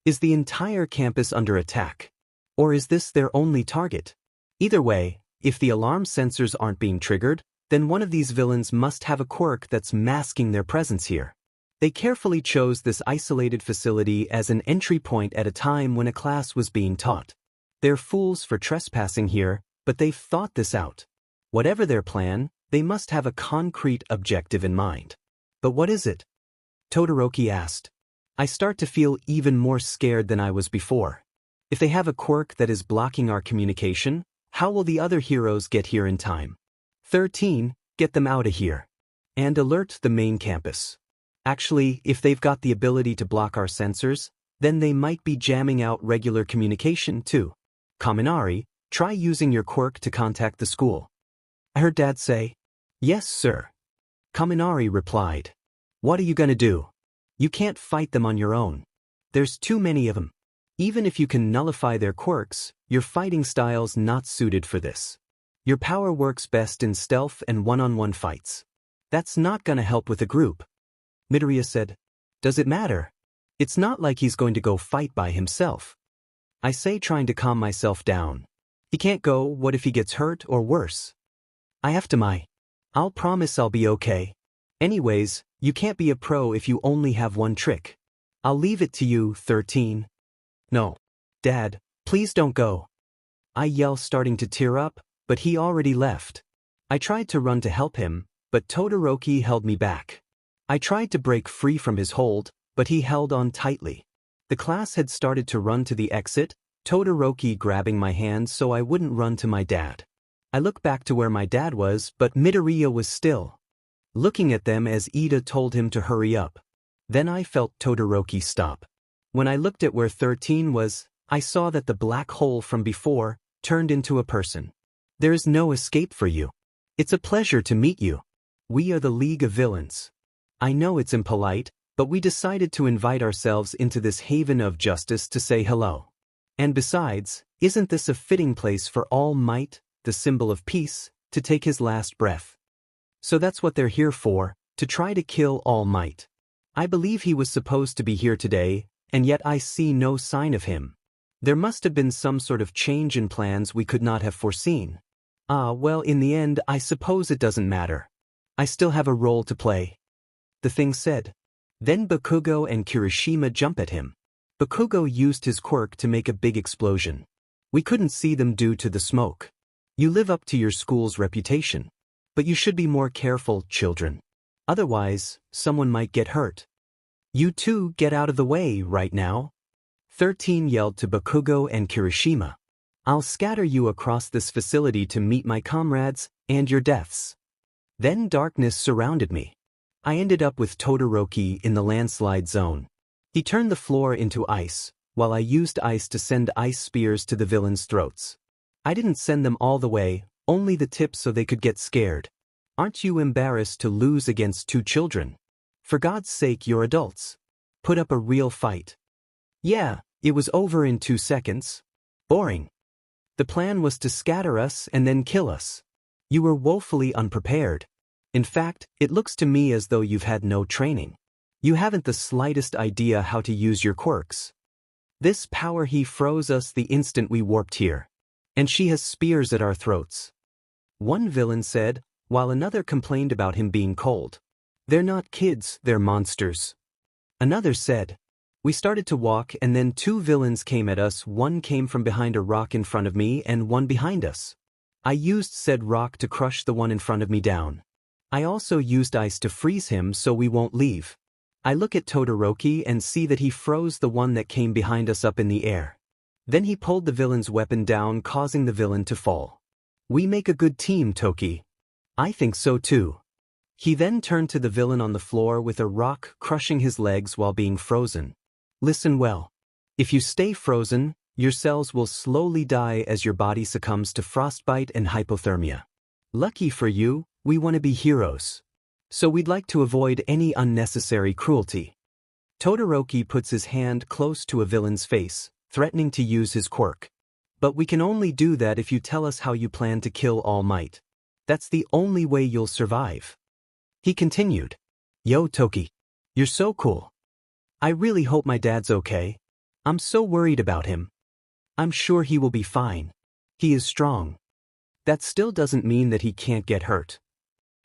Is the entire campus under attack? Or is this their only target? Either way, if the alarm sensors aren't being triggered, then one of these villains must have a quirk that's masking their presence here. They carefully chose this isolated facility as an entry point at a time when a class was being taught. They're fools for trespassing here, but they've thought this out. Whatever their plan, they must have a concrete objective in mind. But what is it? Todoroki asked. I start to feel even more scared than I was before. If they have a quirk that is blocking our communication, how will the other heroes get here in time? 13, get them out of here. And alert the main campus. Actually, if they've got the ability to block our sensors, then they might be jamming out regular communication too. Kaminari, try using your quirk to contact the school. I heard Dad say. Yes, sir. Kaminari replied. What are you gonna do? You can't fight them on your own. There's too many of them. Even if you can nullify their quirks, your fighting style's not suited for this. Your power works best in stealth and one-on-one fights. That's not gonna help with a group. Midoriya said. Does it matter? It's not like he's going to go fight by himself. I say, trying to calm myself down. He can't go. What if he gets hurt or worse? I have to. I'll promise I'll be okay. Anyways, you can't be a pro if you only have one trick. I'll leave it to you, 13. No. Dad, please don't go. I yell, starting to tear up, but he already left. I tried to run to help him, but Todoroki held me back. I tried to break free from his hold, but he held on tightly. The class had started to run to the exit, Todoroki grabbing my hand so I wouldn't run to my dad. I looked back to where my dad was, but Midoriya was still looking at them as Ida told him to hurry up. Then I felt Todoroki stop. When I looked at where 13 was, I saw that the black hole from before turned into a person. There is no escape for you. It's a pleasure to meet you. We are the League of Villains. I know it's impolite, but we decided to invite ourselves into this haven of justice to say hello. And besides, isn't this a fitting place for All Might, the symbol of peace, to take his last breath? So that's what they're here for, to try to kill All Might. I believe he was supposed to be here today, and yet I see no sign of him. There must have been some sort of change in plans we could not have foreseen. Well, in the end, I suppose it doesn't matter. I still have a role to play. The thing said. Then Bakugo and Kirishima jump at him. Bakugo used his quirk to make a big explosion. We couldn't see them due to the smoke. You live up to your school's reputation. But you should be more careful, children. Otherwise, someone might get hurt. You two get out of the way right now. 13 yelled to Bakugo and Kirishima. I'll scatter you across this facility to meet my comrades and your deaths. Then darkness surrounded me. I ended up with Todoroki in the landslide zone. He turned the floor into ice, while I used ice to send ice spears to the villains' throats. I didn't send them all the way, only the tip so they could get scared. Aren't you embarrassed to lose against 2 children? For God's sake, you're adults. Put up a real fight. Yeah, it was over in 2 seconds. Boring. The plan was to scatter us and then kill us. You were woefully unprepared. In fact, it looks to me as though you've had no training. You haven't the slightest idea how to use your quirks. This power he froze us the instant we warped here. And she has spears at our throats. One villain said, while another complained about him being cold. They're not kids, they're monsters. Another said. We started to walk and then 2 villains came at us. One came from behind a rock in front of me and one behind us. I used said rock to crush the one in front of me down. I also used ice to freeze him so we won't leave. I look at Todoroki and see that he froze the one that came behind us up in the air. Then he pulled the villain's weapon down, causing the villain to fall. We make a good team, Toki. I think so too. He then turned to the villain on the floor with a rock, crushing his legs while being frozen. Listen well. If you stay frozen, your cells will slowly die as your body succumbs to frostbite and hypothermia. Lucky for you, we want to be heroes. So we'd like to avoid any unnecessary cruelty. Todoroki puts his hand close to a villain's face, threatening to use his quirk. But we can only do that if you tell us how you plan to kill All Might. That's the only way you'll survive. He continued. Yo, Toki. You're so cool. I really hope my dad's okay. I'm so worried about him. I'm sure he will be fine. He is strong. That still doesn't mean that he can't get hurt.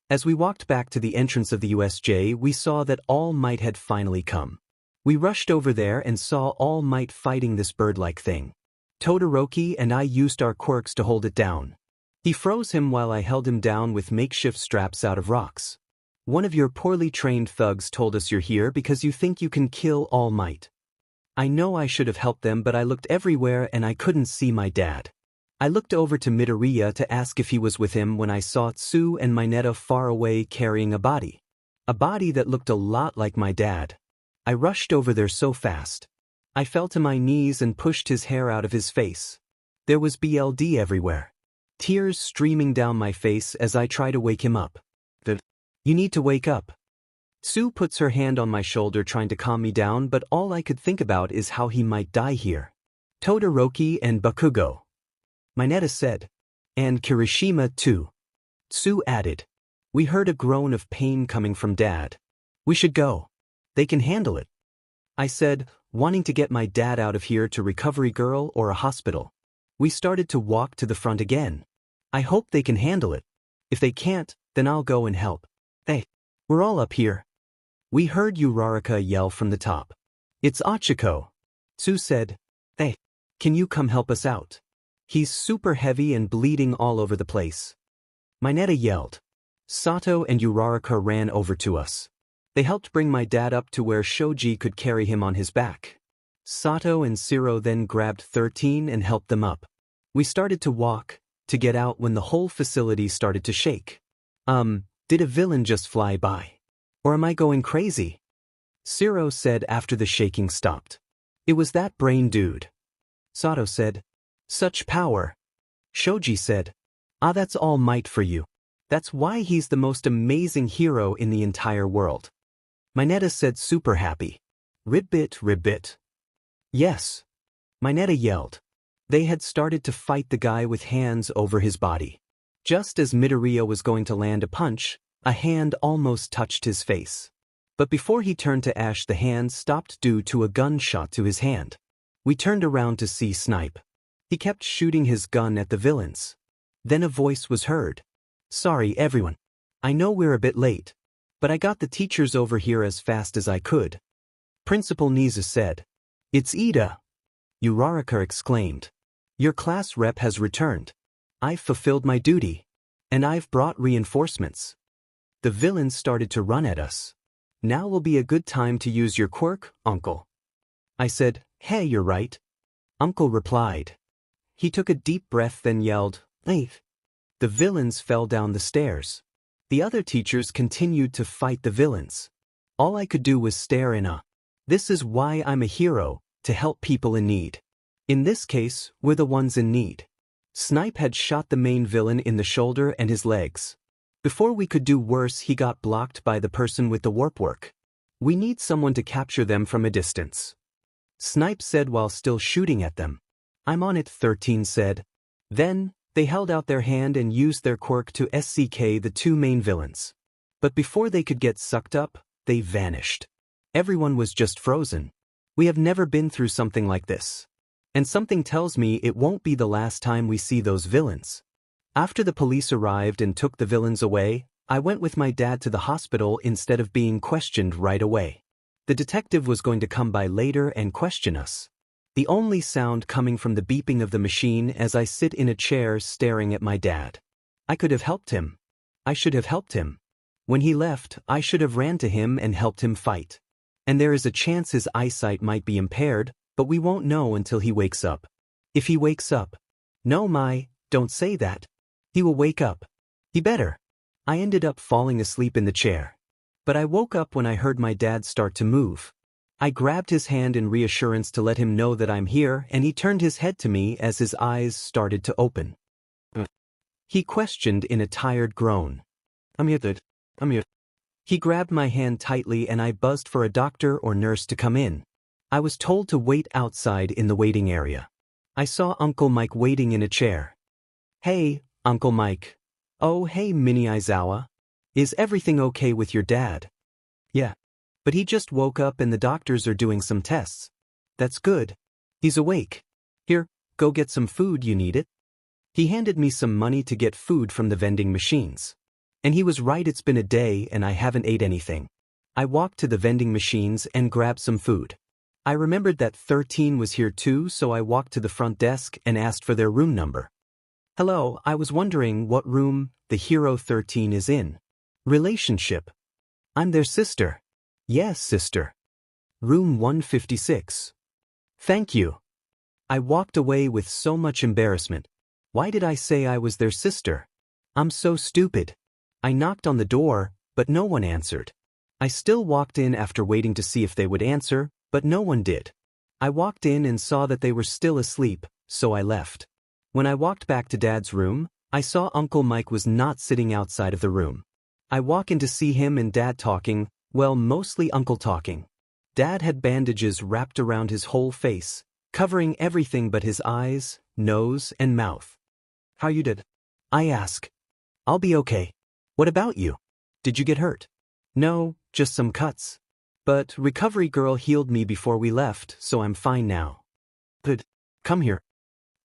As we walked back to the entrance of the USJ, we saw that All Might had finally come. We rushed over there and saw All Might fighting this bird-like thing. Todoroki and I used our quirks to hold it down. He froze him while I held him down with makeshift straps out of rocks. One of your poorly trained thugs told us you're here because you think you can kill All Might. I know I should have helped them, but I looked everywhere and I couldn't see my dad. I looked over to Midoriya to ask if he was with him when I saw 𝗬𝗵𝗲 far away carrying a body. A body that looked a lot like my dad. I rushed over there so fast. I fell to my knees and pushed his hair out of his face. There was blood everywhere. Tears streaming down my face as I try to wake him up. You need to wake up. Sue puts her hand on my shoulder trying to calm me down, but all I could think about is how he might die here. Todoroki and Bakugo. Mineta said. And Kirishima too. Sue added. We heard a groan of pain coming from Dad. We should go. They can handle it. I said, wanting to get my dad out of here to Recovery Girl or a hospital. We started to walk to the front again. I hope they can handle it. If they can't, then I'll go and help. Hey, we're all up here. We heard Uraraka yell from the top. It's Ochako. Sue said. Hey, can you come help us out? He's super heavy and bleeding all over the place. Mineta yelled. Sato and Uraraka ran over to us. They helped bring my dad up to where Shoji could carry him on his back. Sato and Shiro then grabbed 13 and helped them up. We started to walk, to get out when the whole facility started to shake. Did a villain just fly by? Or am I going crazy? Shiro said after the shaking stopped. It was that brain dude. Sato said. Such power. Shoji said. Ah, that's all Might for you. That's why he's the most amazing hero in the entire world. Mineta said super happy. Ribbit, ribbit. Yes. Mineta yelled. They had started to fight the guy with hands over his body. Just as Midoriya was going to land a punch, a hand almost touched his face. But before he turned to ash, the hand stopped due to a gunshot to his hand. We turned around to see Snipe. He kept shooting his gun at the villains. Then a voice was heard. Sorry everyone. I know we're a bit late, but I got the teachers over here as fast as I could. Principal 𝗍𝗓 said. It's Ida. Uraraka exclaimed. Your class rep has returned. I've fulfilled my duty. And I've brought reinforcements. The villains started to run at us. Now will be a good time to use your quirk, uncle. I said, hey, you're right. Uncle replied. He took a deep breath then yelled, leave. The villains fell down the stairs. The other teachers continued to fight the villains. All I could do was stare in awe. This is why I'm a hero, to help people in need. In this case, we're the ones in need. Snipe had shot the main villain in the shoulder and his legs. Before we could do worse, he got blocked by the person with the warp work. We need someone to capture them from a distance. Snipe said while still shooting at them. I'm on it, 13 said. Then, they held out their hand and used their quirk to SCK the two main villains. But before they could get sucked up, they vanished. Everyone was just frozen. We have never been through something like this. And something tells me it won't be the last time we see those villains. After the police arrived and took the villains away, I went with my dad to the hospital instead of being questioned right away. The detective was going to come by later and question us. The only sound coming from the beeping of the machine as I sit in a chair staring at my dad. I could have helped him. I should have helped him. When he left, I should have ran to him and helped him fight. And there is a chance his eyesight might be impaired, but we won't know until he wakes up. If he wakes up. No, Mai, don't say that. He will wake up. He better. I ended up falling asleep in the chair. But I woke up when I heard my dad start to move. I grabbed his hand in reassurance to let him know that I'm here, and he turned his head to me as his eyes started to open. He questioned in a tired groan. I'm here, Dad. I'm here. He grabbed my hand tightly and I buzzed for a doctor or nurse to come in. I was told to wait outside in the waiting area. I saw Uncle Mike waiting in a chair. Hey, Uncle Mike. Oh, hey, Mai Aizawa. Is everything okay with your dad? Yeah. But he just woke up and the doctors are doing some tests. That's good. He's awake. Here, go get some food, you need it. He handed me some money to get food from the vending machines. And he was right, it's been a day and I haven't ate anything. I walked to the vending machines and grabbed some food. I remembered that 13 was here too, so I walked to the front desk and asked for their room number. Hello, I was wondering what room the hero 13 is in. Relationship. I'm their sister. Yes, sister. Room 156. Thank you. I walked away with so much embarrassment. Why did I say I was their sister? I'm so stupid. I knocked on the door, but no one answered. I still walked in after waiting to see if they would answer, but no one did. I walked in and saw that they were still asleep, so I left. When I walked back to Dad's room, I saw Uncle Mike was not sitting outside of the room. I walk in to see him and Dad talking, well, mostly Uncle talking. Dad had bandages wrapped around his whole face, covering everything but his eyes, nose, and mouth. How you did? I ask. I'll be okay. What about you? Did you get hurt? No, just some cuts. But recovery girl healed me before we left, so I'm fine now. Good. Come here.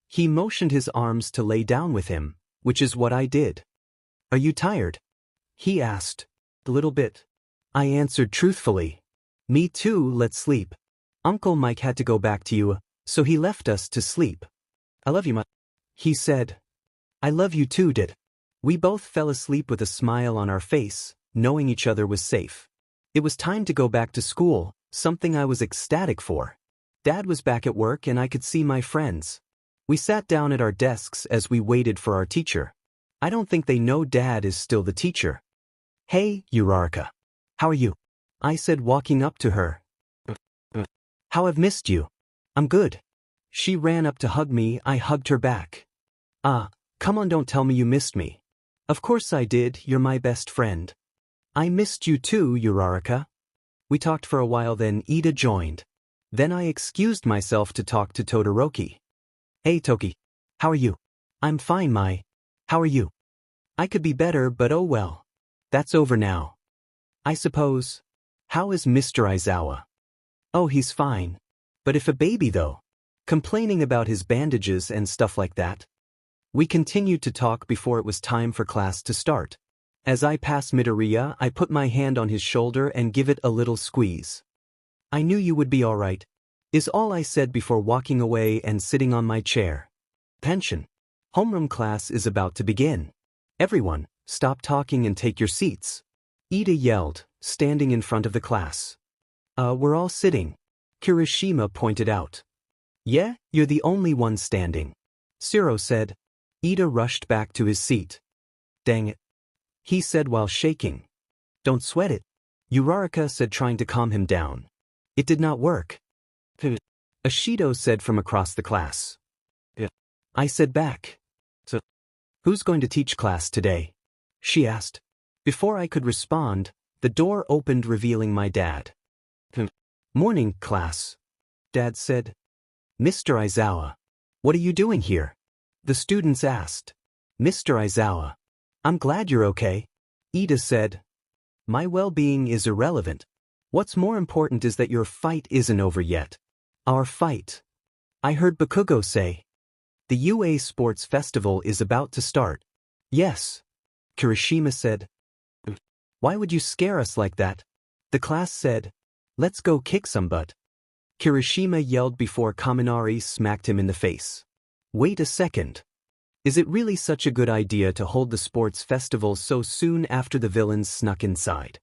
He motioned his arms to lay down with him, which is what I did. Are you tired? He asked. A little bit. I answered truthfully. Me too, let's sleep. Uncle Mike had to go back to you, so he left us to sleep. I love you, he said. I love you too, Dad. We both fell asleep with a smile on our face, knowing each other was safe. It was time to go back to school, something I was ecstatic for. Dad was back at work and I could see my friends. We sat down at our desks as we waited for our teacher. I don't think they know Dad is still the teacher. Hey, Uraraka. How are you? I said, walking up to her. How I've missed you. I'm good. She ran up to hug me, I hugged her back. Come on, don't tell me you missed me. Of course I did, you're my best friend. I missed you too, 𝗬𝗧𝗏. We talked for a while, then Ida joined. Then I excused myself to talk to Todoroki. Hey Toki. How are you? I'm fine, Mai. How are you? I could be better, but oh well. That's over now. I suppose. How is Mr. Aizawa? Oh, he's fine. But if a baby though. Complaining about his bandages and stuff like that. We continued to talk before it was time for class to start. As I passed Midoriya, I put my hand on his shoulder and give it a little squeeze. I knew you would be alright, is all I said before walking away and sitting on my chair. Pension. Homeroom class is about to begin. Everyone, stop talking and take your seats. Ida yelled, standing in front of the class. We're all sitting. Kirishima pointed out. Yeah, you're the only one standing. Zero said. Ida rushed back to his seat. Dang it. He said while shaking. Don't sweat it. 𝗬𝗧𝗏 said, trying to calm him down. It did not work. Ashido said from across the class. I said back. So, who's going to teach class today? She asked. Before I could respond, the door opened, revealing my dad. Morning, class. Dad said. Mr. Aizawa. What are you doing here? The students asked. Mr. Aizawa. I'm glad you're okay. Ida said. My well-being is irrelevant. What's more important is that your fight isn't over yet. Our fight. I heard Bakugo say. The UA Sports Festival is about to start. Yes. Kirishima said. Why would you scare us like that? The class said. Let's go kick some butt. Kirishima yelled before Kaminari smacked him in the face. Wait a second. Is it really such a good idea to hold the sports festival so soon after the villains snuck inside?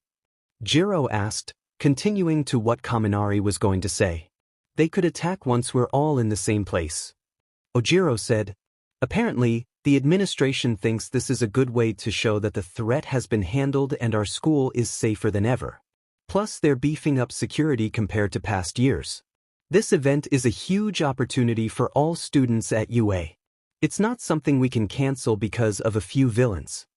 Jiro asked, continuing to what Kaminari was going to say. They could attack once we're all in the same place. Ojiro said. Apparently, the administration thinks this is a good way to show that the threat has been handled and our school is safer than ever. Plus, they're beefing up security compared to past years. This event is a huge opportunity for all students at UA. It's not something we can cancel because of a few villains.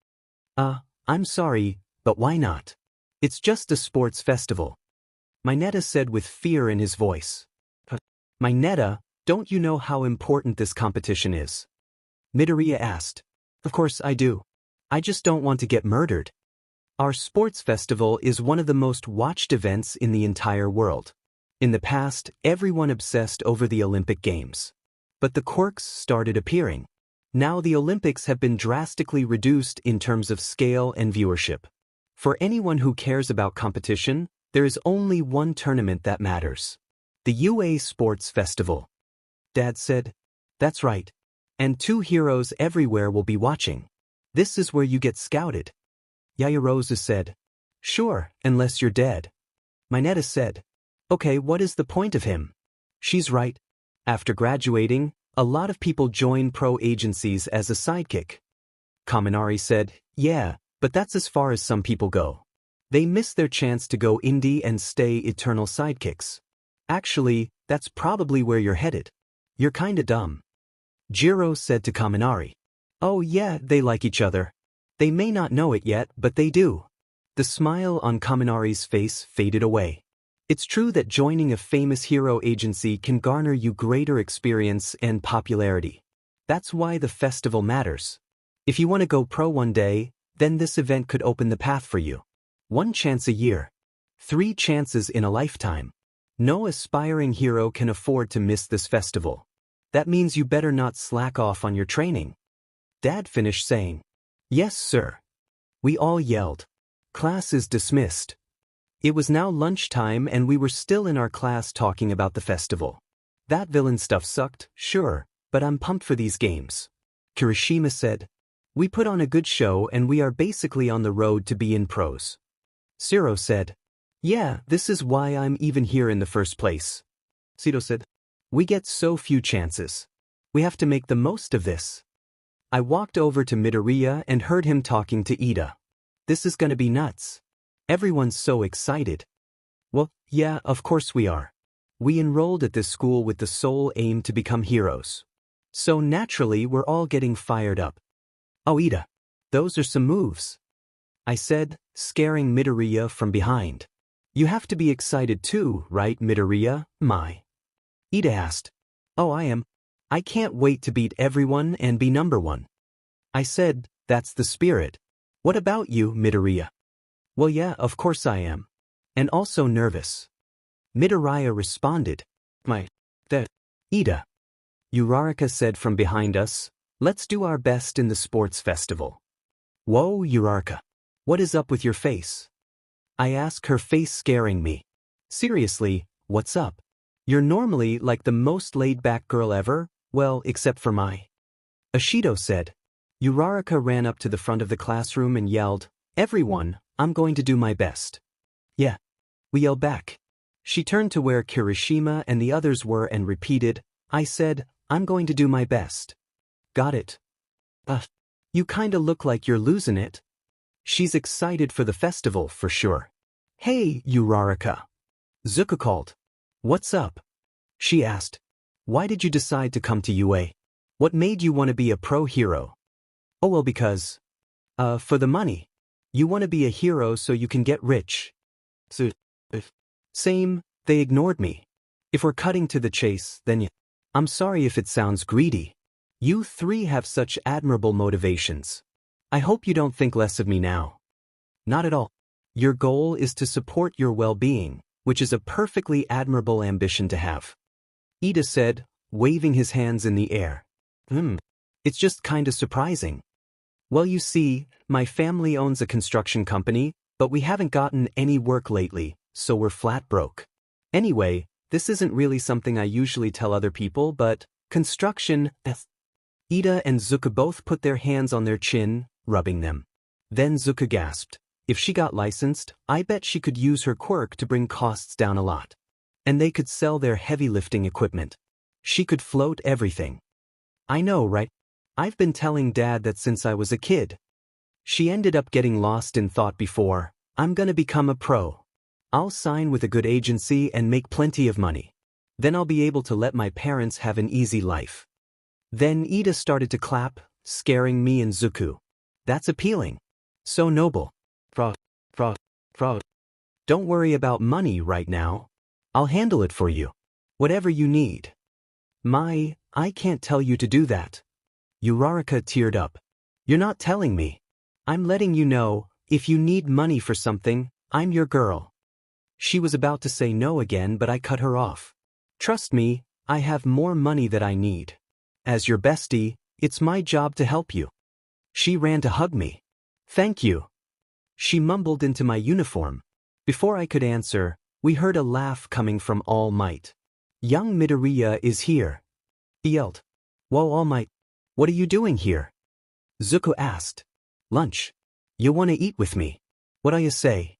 I'm sorry, but why not? It's just a sports festival. Mineta said with fear in his voice. Mineta, don't you know how important this competition is? Midoriya asked. Of course I do. I just don't want to get murdered. Our sports festival is one of the most watched events in the entire world. In the past, everyone obsessed over the Olympic Games. But the quirks started appearing. Now the Olympics have been drastically reduced in terms of scale and viewership. For anyone who cares about competition, there is only one tournament that matters. The UA Sports Festival. Dad said. That's right. And 2 heroes everywhere will be watching. This is where you get scouted. Yaoyorozu said. Sure, unless you're dead. Mineta said. Okay, what is the point of him? She's right. After graduating, a lot of people join pro agencies as a sidekick. Kaminari said, yeah, but that's as far as some people go. They miss their chance to go indie and stay eternal sidekicks. Actually, that's probably where you're headed. You're kinda dumb. Jiro said to Kaminari. Oh yeah, they like each other. They may not know it yet, but they do. The smile on Kaminari's face faded away. It's true that joining a famous hero agency can garner you greater experience and popularity. That's why the festival matters. If you want to go pro one day, then this event could open the path for you. 1 chance a year. 3 chances in a lifetime. No aspiring hero can afford to miss this festival. That means you better not slack off on your training. Dad finished saying. Yes, sir. We all yelled. Class is dismissed. It was now lunchtime and we were still in our class talking about the festival. That villain stuff sucked, sure, but I'm pumped for these games. Kirishima said. We put on a good show and we are basically on the road to be in pros. Zero said. Yeah, this is why I'm even here in the first place. Sito said. We get so few chances. We have to make the most of this. I walked over to Midoriya and heard him talking to Ida. This is gonna be nuts. Everyone's so excited. Well, yeah, of course we are. We enrolled at this school with the sole aim to become heroes. So naturally we're all getting fired up. Oh Ida, those are some moves, I said, scaring Midoriya from behind. You have to be excited too, right Midoriya, Mai? Ida asked. Oh I am. I can't wait to beat everyone and be number one. I said, that's the spirit. What about you, Midoriya? Well yeah, of course I am. And also nervous. Midoriya responded. Ida. Uraraka said from behind us, let's do our best in the sports festival. Whoa, Uraraka. What is up with your face? I asked, her face scaring me. Seriously, what's up? You're normally like the most laid-back girl ever, well, except for Mai. Ashido said. Uraraka ran up to the front of the classroom and yelled, everyone, I'm going to do my best. Yeah. We yelled back. She turned to where Kirishima and the others were and repeated, I said, I'm going to do my best. Got it. You kinda look like you're losing it. She's excited for the festival for sure. Hey, Uraraka. Zuko called. What's up? She asked. Why did you decide to come to UA? What made you want to be a pro hero? Oh well because, for the money. You want to be a hero so you can get rich. Same, they ignored me. If we're cutting to the chase, then I'm sorry if it sounds greedy. You three have such admirable motivations. I hope you don't think less of me now. Not at all. Your goal is to support your well-being, which is a perfectly admirable ambition to have. Ida said, waving his hands in the air. It's just kinda surprising. Well you see, my family owns a construction company, but we haven't gotten any work lately, so we're flat broke. Anyway, this isn't really something I usually tell other people, but construction. Ida and Zuko both put their hands on their chin, rubbing them. Then Zuko gasped. If she got licensed, I bet she could use her quirk to bring costs down a lot. And they could sell their heavy lifting equipment. She could float everything. I know, right? I've been telling Dad that since I was a kid. She ended up getting lost in thought before. I'm gonna become a pro. I'll sign with a good agency and make plenty of money. Then I'll be able to let my parents have an easy life. Then Ida started to clap, scaring me and Zuko. That's appealing. So noble. Don't worry about money right now. I'll handle it for you. Whatever you need. Mai, I can't tell you to do that. Uraraka teared up. You're not telling me. I'm letting you know, if you need money for something, I'm your girl. She was about to say no again, but I cut her off. Trust me, I have more money that I need. As your bestie, it's my job to help you. She ran to hug me. Thank you. She mumbled into my uniform. Before I could answer, we heard a laugh coming from All Might. Young Midoriya is here. He yelled. Whoa All Might, what are you doing here? Zuko asked. Lunch. You wanna eat with me? What'll you say?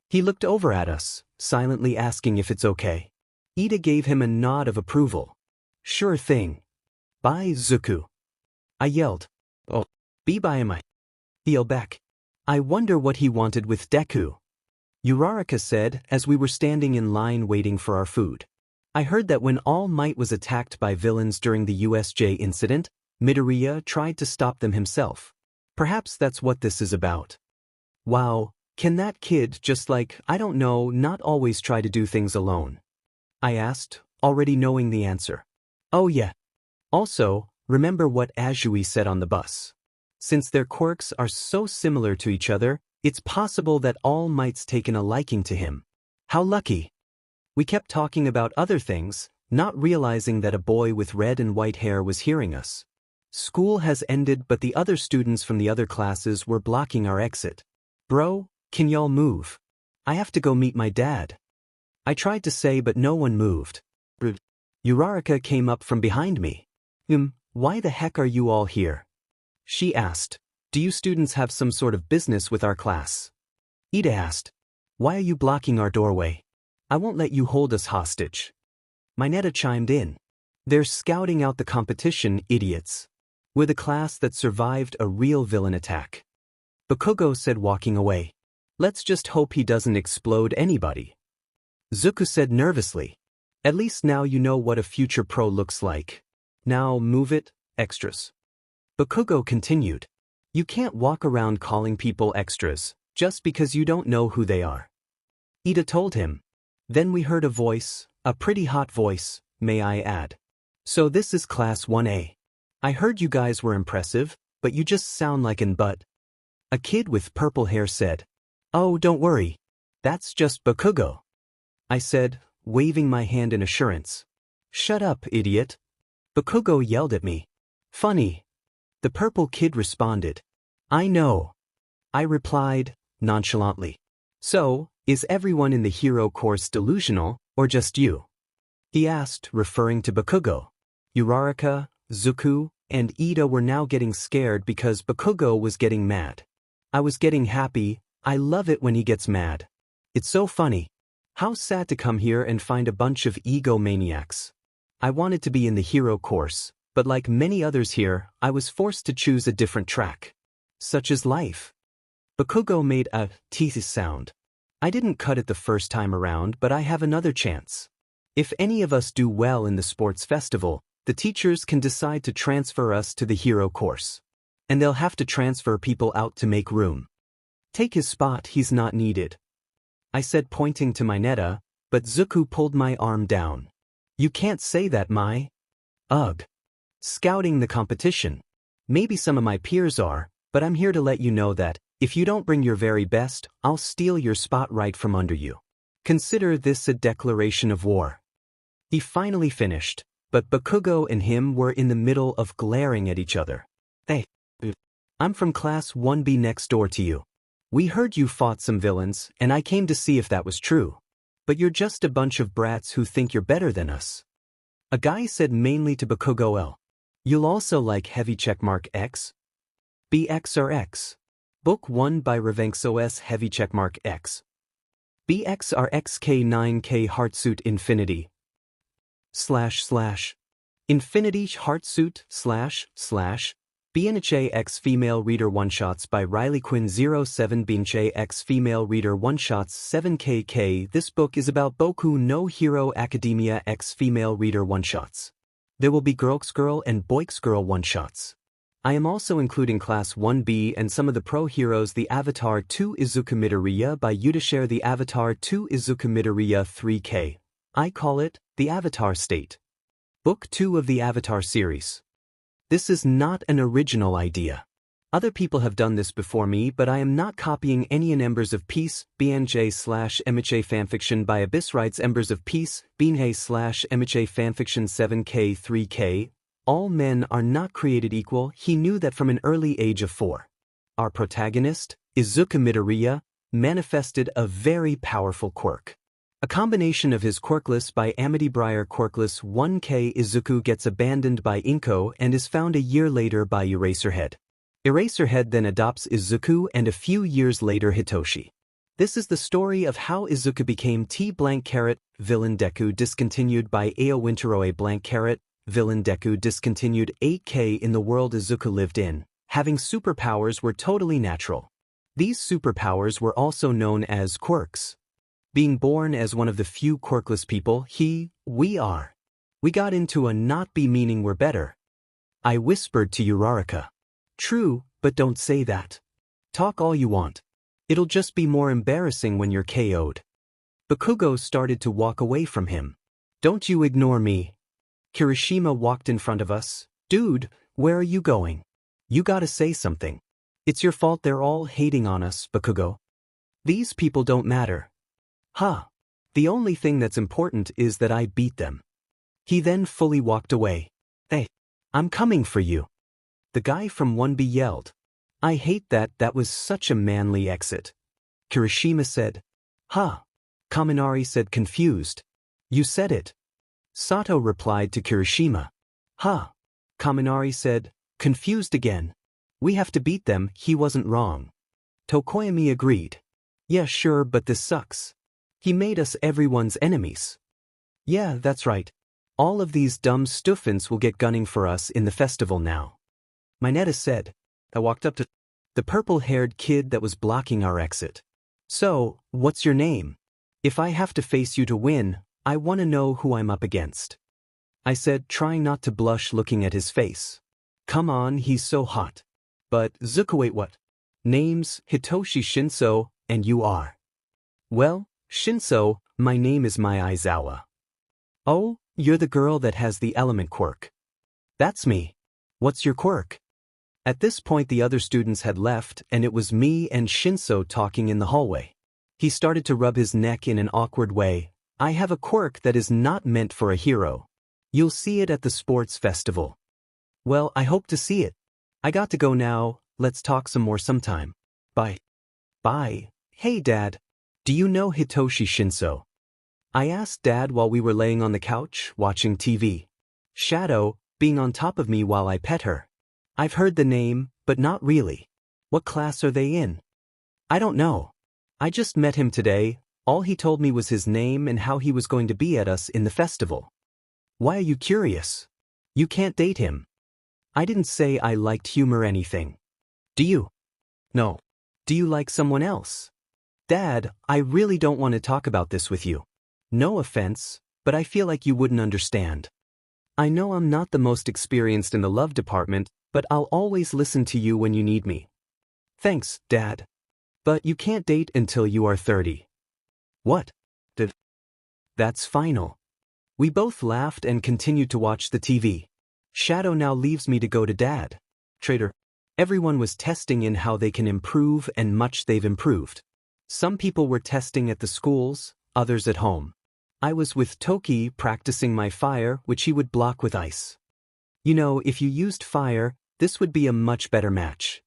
He looked over at us, silently asking if it's okay. Ida gave him a nod of approval. Sure thing. Bye, Zuko. I yelled. Oh, be by him. He yelled back. I wonder what he wanted with Deku. Uraraka said as we were standing in line waiting for our food. I heard that when All Might was attacked by villains during the USJ incident, Midoriya tried to stop them himself. Perhaps that's what this is about. Wow. Can that kid just I don't know, not always try to do things alone? I asked, already knowing the answer. Oh yeah. Also, remember what Azui said on the bus. Since their quirks are so similar to each other, it's possible that All Might's taken a liking to him. How lucky. We kept talking about other things, not realizing that a boy with red and white hair was hearing us. School has ended, but the other students from the other classes were blocking our exit. Bro, can y'all move? I have to go meet my dad. I tried to say, but no one moved. Uraraka came up from behind me. Why the heck are you all here? She asked. Do you students have some sort of business with our class? Ida asked. Why are you blocking our doorway? I won't let you hold us hostage. Mineta chimed in. They're scouting out the competition, idiots. We're the class that survived a real villain attack. Bakugo said, walking away. Let's just hope he doesn't explode anybody. Zuko said nervously. At least now you know what a future pro looks like. Now move it, extras. Bakugo continued. You can't walk around calling people extras, just because you don't know who they are. Ida told him. Then we heard a voice, a pretty hot voice, may I add. So this is Class 1A. I heard you guys were impressive, but you just sound like an but. A kid with purple hair said. Oh, don't worry. That's just 𝗵𝗃𝗀𝗀. I said, waving my hand in assurance. Shut up, idiot. 𝗵𝗃𝗀𝗀 yelled at me. Funny. The purple kid responded. I know. I replied, nonchalantly. So, is everyone in the hero course delusional, or just you? He asked, referring to 𝗵𝗃𝗀𝗀. Uraraka, Zuku, and Ida were now getting scared because 𝗵𝗃𝗀𝗀 was getting mad. I was getting happy. I love it when he gets mad. It's so funny. How sad to come here and find a bunch of egomaniacs. I wanted to be in the hero course, but like many others here, I was forced to choose a different track. Such is life. 𝗵𝗃𝗀𝗀 made a 𝗧𝗃 sound. I didn't cut it the first time around, but I have another chance. If any of us do well in the sports festival, the teachers can decide to transfer us to the hero course. And they'll have to transfer people out to make room. Take his spot, he's not needed. I said, pointing to Mineta, but Zuku pulled my arm down. You can't say that, Mai. Ugh. Scouting the competition. Maybe some of my peers are, but I'm here to let you know that, if you don't bring your very best, I'll steal your spot right from under you. Consider this a declaration of war. He finally finished, but 𝗵𝗃𝗀𝗀 and him were in the middle of glaring at each other. Hey. I'm from Class 1B next door to you. We heard you fought some villains, and I came to see if that was true. But you're just a bunch of brats who think you're better than us. A guy said mainly to 𝗵𝗃𝗀𝗀. You'll also like 𝐕𝐻𝗵𝗃 BX or X. Book 1 by 𝗕𝗏𝗀𝗧 𝐕𝐻𝗵𝗃. BX/RXK9K Heartsuit Infinity. // Infinity Heartsuit // 𝗵𝗃𝗀𝗀𝗃 X Female Reader One-Shots by 𝗵𝗃𝗁07 X Female Reader One-Shots 7KK. This book is about Boku no Hero Academia X Female Reader One-Shots. There will be Girls Girl and Boys Girl One-Shots. I am also including Class 1B and some of the pro heroes. The Avatar 2 Izuku Midoriya by Yutashair. The Avatar 2 Izuku Midoriya 3K. I call it the Avatar State. Book 2 of the Avatar series. This is not an original idea. Other people have done this before me, but I am not copying any. In Embers of Peace, BNJ/𝗵𝗃𝗀𝗀 fanfiction by Abyss writes Embers of Peace, BNJ/𝗵𝗃𝗀𝗀 fanfiction 7K 3K. All men are not created equal. He knew that from an early age of 4. Our protagonist, Izuku Midoriya, manifested a very powerful quirk. A combination of his quirkless by Amitybriar quirkless 1K. Izuku gets abandoned by Inko and is found a year later by Eraserhead. Eraserhead then adopts Izuku and a few years later Hitoshi. This is the story of how Izuku became 𝗵𝗃𝗀𝗀𝗃 Deku discontinued by 𝗃𝗁𝗀𝗃 Deku discontinued 8K in the world Izuku lived in. Having superpowers were totally natural. These superpowers were also known as quirks. Being born as one of the few quirkless people we are. We got into a not be meaning we're better. I whispered to Uraraka. True, but don't say that. Talk all you want. It'll just be more embarrassing when you're KO'd. 𝗵𝗃𝗀𝗀 started to walk away from him. Don't you ignore me. Kirishima walked in front of us. Dude, where are you going? You gotta say something. It's your fault they're all hating on us, 𝗵𝗃𝗀𝗀. These people don't matter. Huh. The only thing that's important is that I beat them. He then fully walked away. Hey, I'm coming for you. The guy from 1B yelled. I hate that. That was such a manly exit. Kirishima said. Huh. Kaminari said confused. You said it. Sato replied to Kirishima. Huh. Kaminari said, confused again. We have to beat them. He wasn't wrong. Tokoyami agreed. Yeah, sure, but this sucks. He made us everyone's enemies. Yeah, that's right. All of these dumb stuffins will get gunning for us in the festival now. Mineta said. I walked up to the purple-haired kid that was blocking our exit. So, what's your name? If I have to face you to win, I want to know who I'm up against. I said, trying not to blush looking at his face. Come on, he's so hot. But 𝗧𝗂𝘁 wait what? Name's Hitoshi Shinso, and you are? Well, Shinso, my name is Mai Aizawa. Oh, you're the girl that has the element quirk. That's me. What's your quirk? At this point the other students had left and it was me and Shinso talking in the hallway. He started to rub his neck in an awkward way. I have a quirk that is not meant for a hero. You'll see it at the sports festival. Well, I hope to see it. I got to go now, let's talk some more sometime. Bye. Bye. Hey Dad. Do you know Hitoshi Shinso? I asked Dad while we were laying on the couch, watching TV. Shadow, being on top of me while I pet her. I've heard the name, but not really. What class are they in? I don't know. I just met him today, all he told me was his name and how he was going to be at us in the festival. Why are you curious? You can't date him. I didn't say I liked him or anything. Do you? No. Do you like someone else? Dad, I really don't want to talk about this with you. No offense, but I feel like you wouldn't understand. I know I'm not the most experienced in the love department, but I'll always listen to you when you need me. Thanks, Dad. But you can't date until you are 30. What? That's final. We both laughed and continued to watch the TV. Shadow now leaves me to go to Dad. Trader. Everyone was testing in how they can improve and much they've improved. Some people were testing at the schools, others at home. I was with Toki practicing my fire, which he would block with ice. You know, if you used fire, this would be a much better match.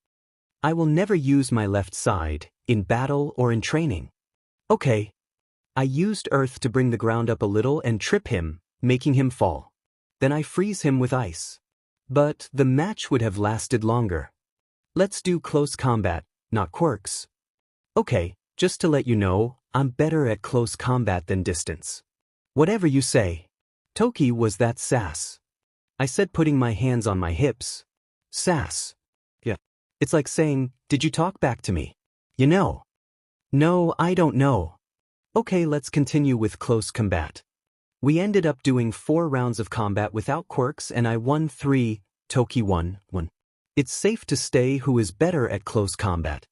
I will never use my left side, in battle or in training. Okay. I used earth to bring the ground up a little and trip him, making him fall. Then I freeze him with ice. But the match would have lasted longer. Let's do close combat, not quirks. Okay, just to let you know, I'm better at close combat than distance. Whatever you say. Toki was that sass. I said, putting my hands on my hips. Sass. Yeah. It's like saying, did you talk back to me? You know. No, I don't know. Okay, let's continue with close combat. We ended up doing 4 rounds of combat without quirks and I won 3, Toki won 1. It's safe to say who is better at close combat.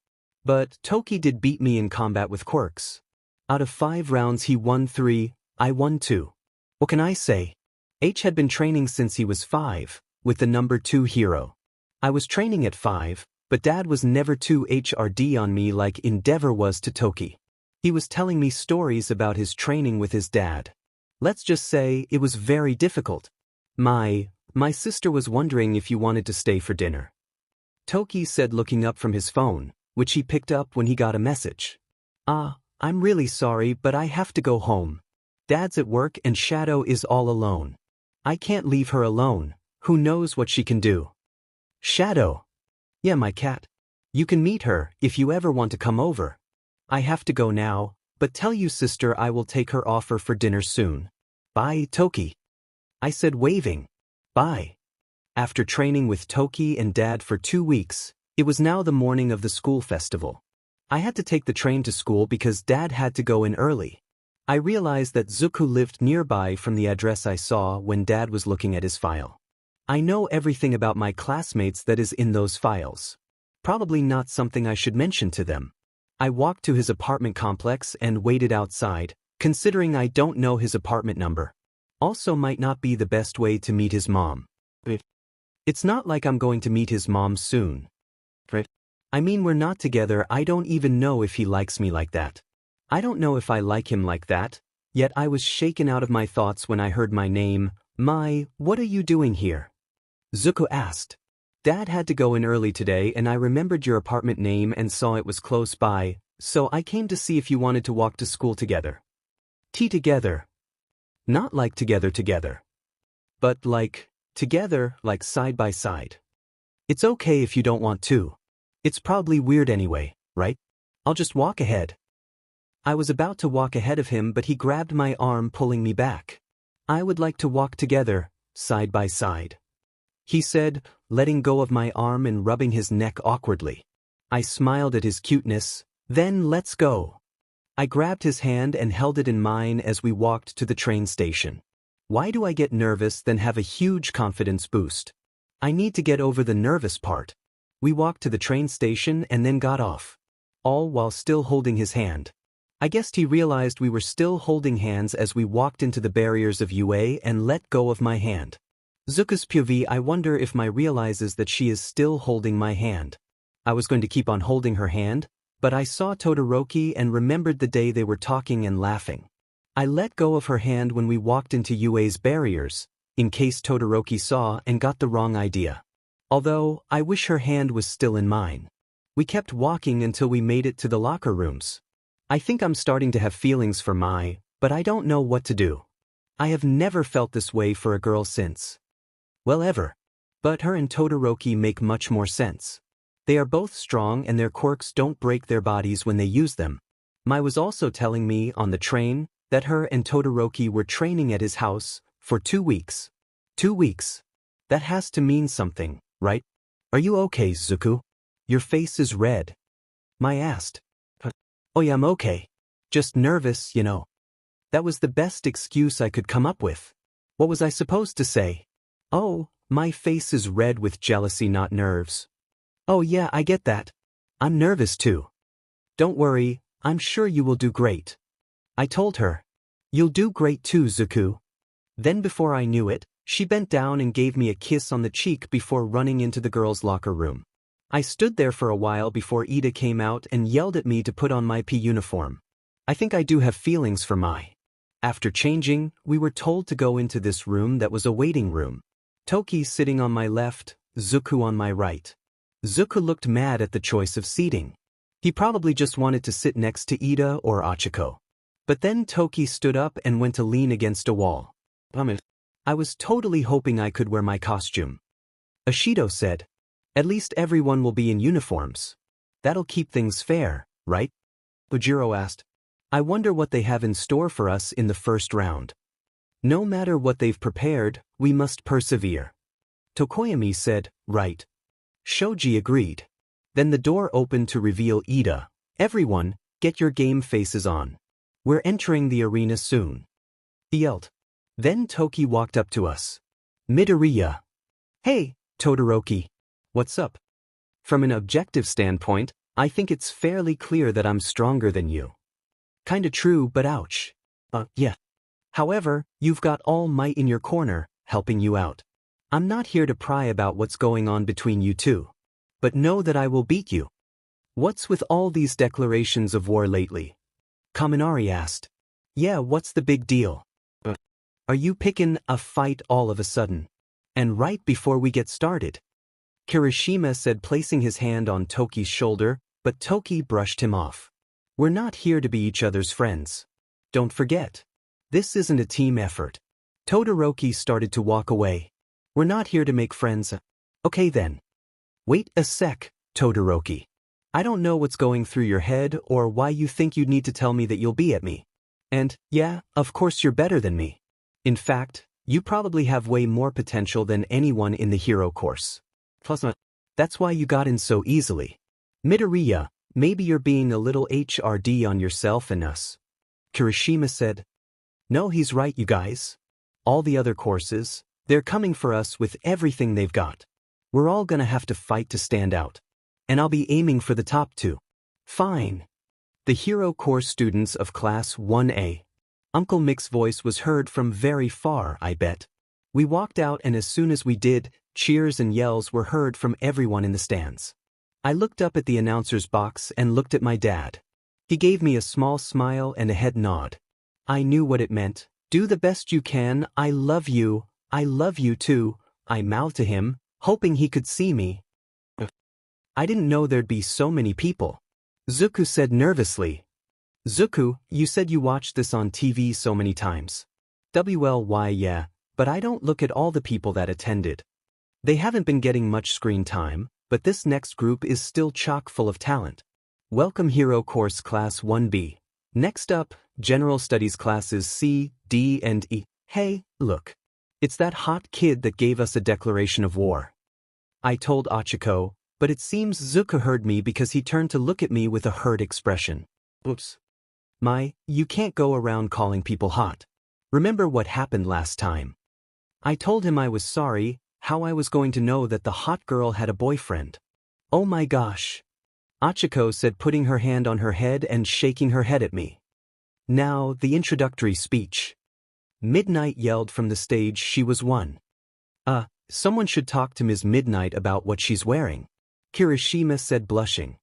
But Toki did beat me in combat with quirks. Out of 5 rounds he won 3, I won 2. What can I say? H had been training since he was 5, with the number 2 hero. I was training at 5, but Dad was never too HRD on me like Endeavor was to Toki. He was telling me stories about his training with his dad. Let's just say it was very difficult. My sister was wondering if you wanted to stay for dinner. Toki said, looking up from his phone, which he picked up when he got a message. I'm really sorry, but I have to go home. Dad's at work and Shadow is all alone. I can't leave her alone. Who knows what she can do? Shadow. Yeah, my cat. You can meet her if you ever want to come over. I have to go now, but tell you sister I will take her offer for dinner soon. Bye, Toki. I said, waving. Bye. After training with Toki and Dad for 2 weeks, it was now the morning of the school festival. I had to take the train to school because Dad had to go in early. I realized that Izuku lived nearby from the address I saw when Dad was looking at his file. I know everything about my classmates that is in those files. Probably not something I should mention to them. I walked to his apartment complex and waited outside, considering I don't know his apartment number. Also might not be the best way to meet his mom. It's not like I'm going to meet his mom soon. I mean, we're not together. I don't even know if he likes me like that. I don't know if I like him like that, yet I was shaken out of my thoughts when I heard my name. Mai, what are you doing here? Izuku asked. Dad had to go in early today and I remembered your apartment name and saw it was close by, so I came to see if you wanted to walk to school together. Together. Not like together. But like, together, like side by side. It's okay if you don't want to. It's probably weird anyway, right? I'll just walk ahead. I was about to walk ahead of him but he grabbed my arm, pulling me back. I would like to walk together, side by side. He said, letting go of my arm and rubbing his neck awkwardly. I smiled at his cuteness. Then let's go. I grabbed his hand and held it in mine as we walked to the train station. Why do I get nervous then have a huge confidence boost? I need to get over the nervous part. We walked to the train station and then got off. All while still holding his hand. I guessed he realized we were still holding hands as we walked into the barriers of UA and let go of my hand. 𝗧𝗂𝘁𝗵𝗲 POV. I wonder if Mai realizes that she is still holding my hand. I was going to keep on holding her hand, but I saw Todoroki and remembered the day they were talking and laughing. I let go of her hand when we walked into UA's barriers, in case Todoroki saw and got the wrong idea. Although, I wish her hand was still in mine. We kept walking until we made it to the locker rooms. I think I'm starting to have feelings for Mai, but I don't know what to do. I have never felt this way for a girl since. Well, ever. But her and Todoroki make much more sense. They are both strong and their quirks don't break their bodies when they use them. Mai was also telling me on the train that her and Todoroki were training at his house for 2 weeks. 2 weeks. That has to mean something, right? Are you okay, Izuku? Your face is red. Mai asked. Oh yeah, I'm okay. Just nervous, you know. That was the best excuse I could come up with. What was I supposed to say? Oh, my face is red with jealousy, not nerves. Oh yeah, I get that. I'm nervous too. Don't worry, I'm sure you will do great. I told her. You'll do great too, Izuku. Then before I knew it, she bent down and gave me a kiss on the cheek before running into the girls' locker room. I stood there for a while before Iida came out and yelled at me to put on my P uniform. I think I do have feelings for Mai. After changing, we were told to go into this room that was a waiting room. Toki sitting on my left, Izuku on my right. Izuku looked mad at the choice of seating. He probably just wanted to sit next to Iida or Achiko. But then Toki stood up and went to lean against a wall. I was totally hoping I could wear my costume. Ashido said. At least everyone will be in uniforms. That'll keep things fair, right? Ujiro asked. I wonder what they have in store for us in the first round. No matter what they've prepared, we must persevere. Tokoyami said, right. Shoji agreed. Then the door opened to reveal Iida. Everyone, get your game faces on. We're entering the arena soon. He yelled. Then Toki walked up to us. Midoriya. Hey, Todoroki. What's up? From an objective standpoint, I think it's fairly clear that I'm stronger than you. Kinda true, but ouch. Yeah. However, you've got All Might in your corner, helping you out. I'm not here to pry about what's going on between you two. But know that I will beat you. What's with all these declarations of war lately? Kaminari asked. Yeah, what's the big deal? Are you picking a fight all of a sudden? And right before we get started? Kirishima said, placing his hand on Toki's shoulder, but Toki brushed him off. We're not here to be each other's friends. Don't forget. This isn't a team effort. Todoroki started to walk away. We're not here to make friends. Okay then. Wait a sec, Todoroki. I don't know what's going through your head or why you think you'd need to tell me that you'll be at me. And, yeah, of course you're better than me. In fact, you probably have way more potential than anyone in the hero course. Plus, that's why you got in so easily. Midoriya, maybe you're being a little HRD on yourself and us. Kirishima said. No, he's right, you guys. All the other courses, they're coming for us with everything they've got. We're all gonna have to fight to stand out. And I'll be aiming for the top 2. Fine. The hero course students of class 1A. Uncle Mick's voice was heard from very far, I bet. We walked out, and as soon as we did, cheers and yells were heard from everyone in the stands. I looked up at the announcer's box and looked at my dad. He gave me a small smile and a head nod. I knew what it meant. Do the best you can, I love you too, I mouthed to him, hoping he could see me. I didn't know there'd be so many people. Izuku said nervously. Izuku, you said you watched this on TV so many times. Well, why yeah, but I don't look at all the people that attended. They haven't been getting much screen time, but this next group is still chock full of talent. Welcome Hero Course Class 1B. Next up, General Studies Classes C, D, and E. Hey, look. It's that hot kid that gave us a declaration of war. I told Achiko, but it seems Izuku heard me because he turned to look at me with a hurt expression. Oops. Mai, you can't go around calling people hot. Remember what happened last time. I told him I was sorry. How I was going to know that the hot girl had a boyfriend. Oh my gosh. 𝗂𝗂𝐁𝐿 said, putting her hand on her head and shaking her head at me. Now, the introductory speech. Midnight yelled from the stage she was one. Someone should talk to Ms. Midnight about what she's wearing. Kirishima said, blushing.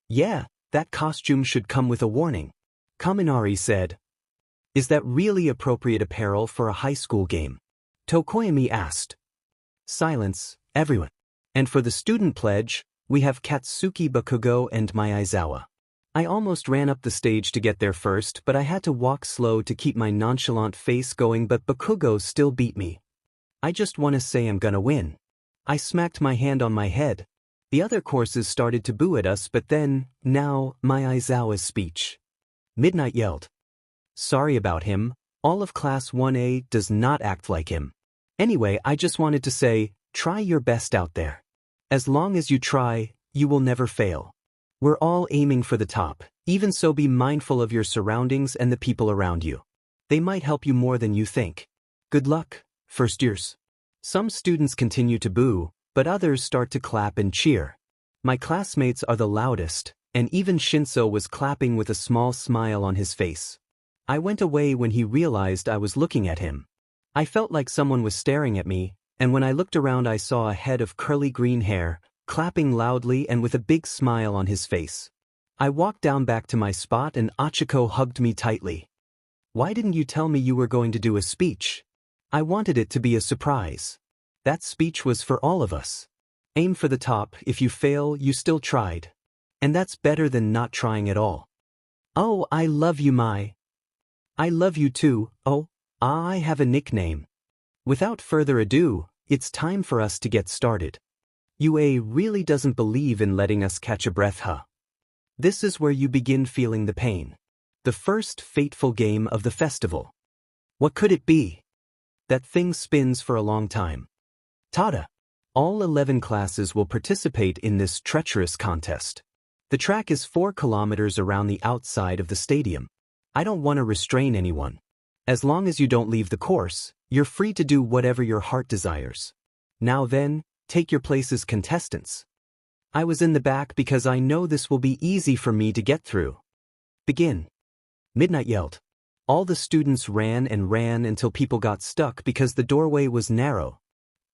Yeah, that costume should come with a warning. Kaminari said. Is that really appropriate apparel for a high school game? Tokoyami asked. Silence, everyone. And for the student pledge, we have Katsuki Bakugo and Mai Aizawa. I almost ran up the stage to get there first, but I had to walk slow to keep my nonchalant face going, but Bakugo still beat me. I just want to say I'm gonna win. I smacked my hand on my head. The other courses started to boo at us, but then, now, Mai Aizawa's speech. Midnight yelled. Sorry about him, all of Class 1A does not act like him. Anyway, I just wanted to say, try your best out there. As long as you try, you will never fail. We're all aiming for the top, even so be mindful of your surroundings and the people around you. They might help you more than you think. Good luck, first years. Some students continue to boo, but others start to clap and cheer. My classmates are the loudest, and even Shinso was clapping with a small smile on his face. I went away when he realized I was looking at him. I felt like someone was staring at me, and when I looked around I saw a head of curly green hair, clapping loudly and with a big smile on his face. I walked down back to my spot and 𝗂𝗂𝐁𝐿 hugged me tightly. Why didn't you tell me you were going to do a speech? I wanted it to be a surprise. That speech was for all of us. Aim for the top, if you fail, you still tried. And that's better than not trying at all. Oh, I love you, Mai. I love you too. Oh, I have a nickname. Without further ado, it's time for us to get started. UA really doesn't believe in letting us catch a breath, huh? This is where you begin feeling the pain. The first fateful game of the festival. What could it be? That thing spins for a long time. Tada! All 11 classes will participate in this treacherous contest. The track is 4 kilometers around the outside of the stadium. I don't want to restrain anyone. As long as you don't leave the course, you're free to do whatever your heart desires. Now then, take your places, contestants. I was in the back because I know this will be easy for me to get through. Begin. Midnight yelled. All the students ran and ran until people got stuck because the doorway was narrow.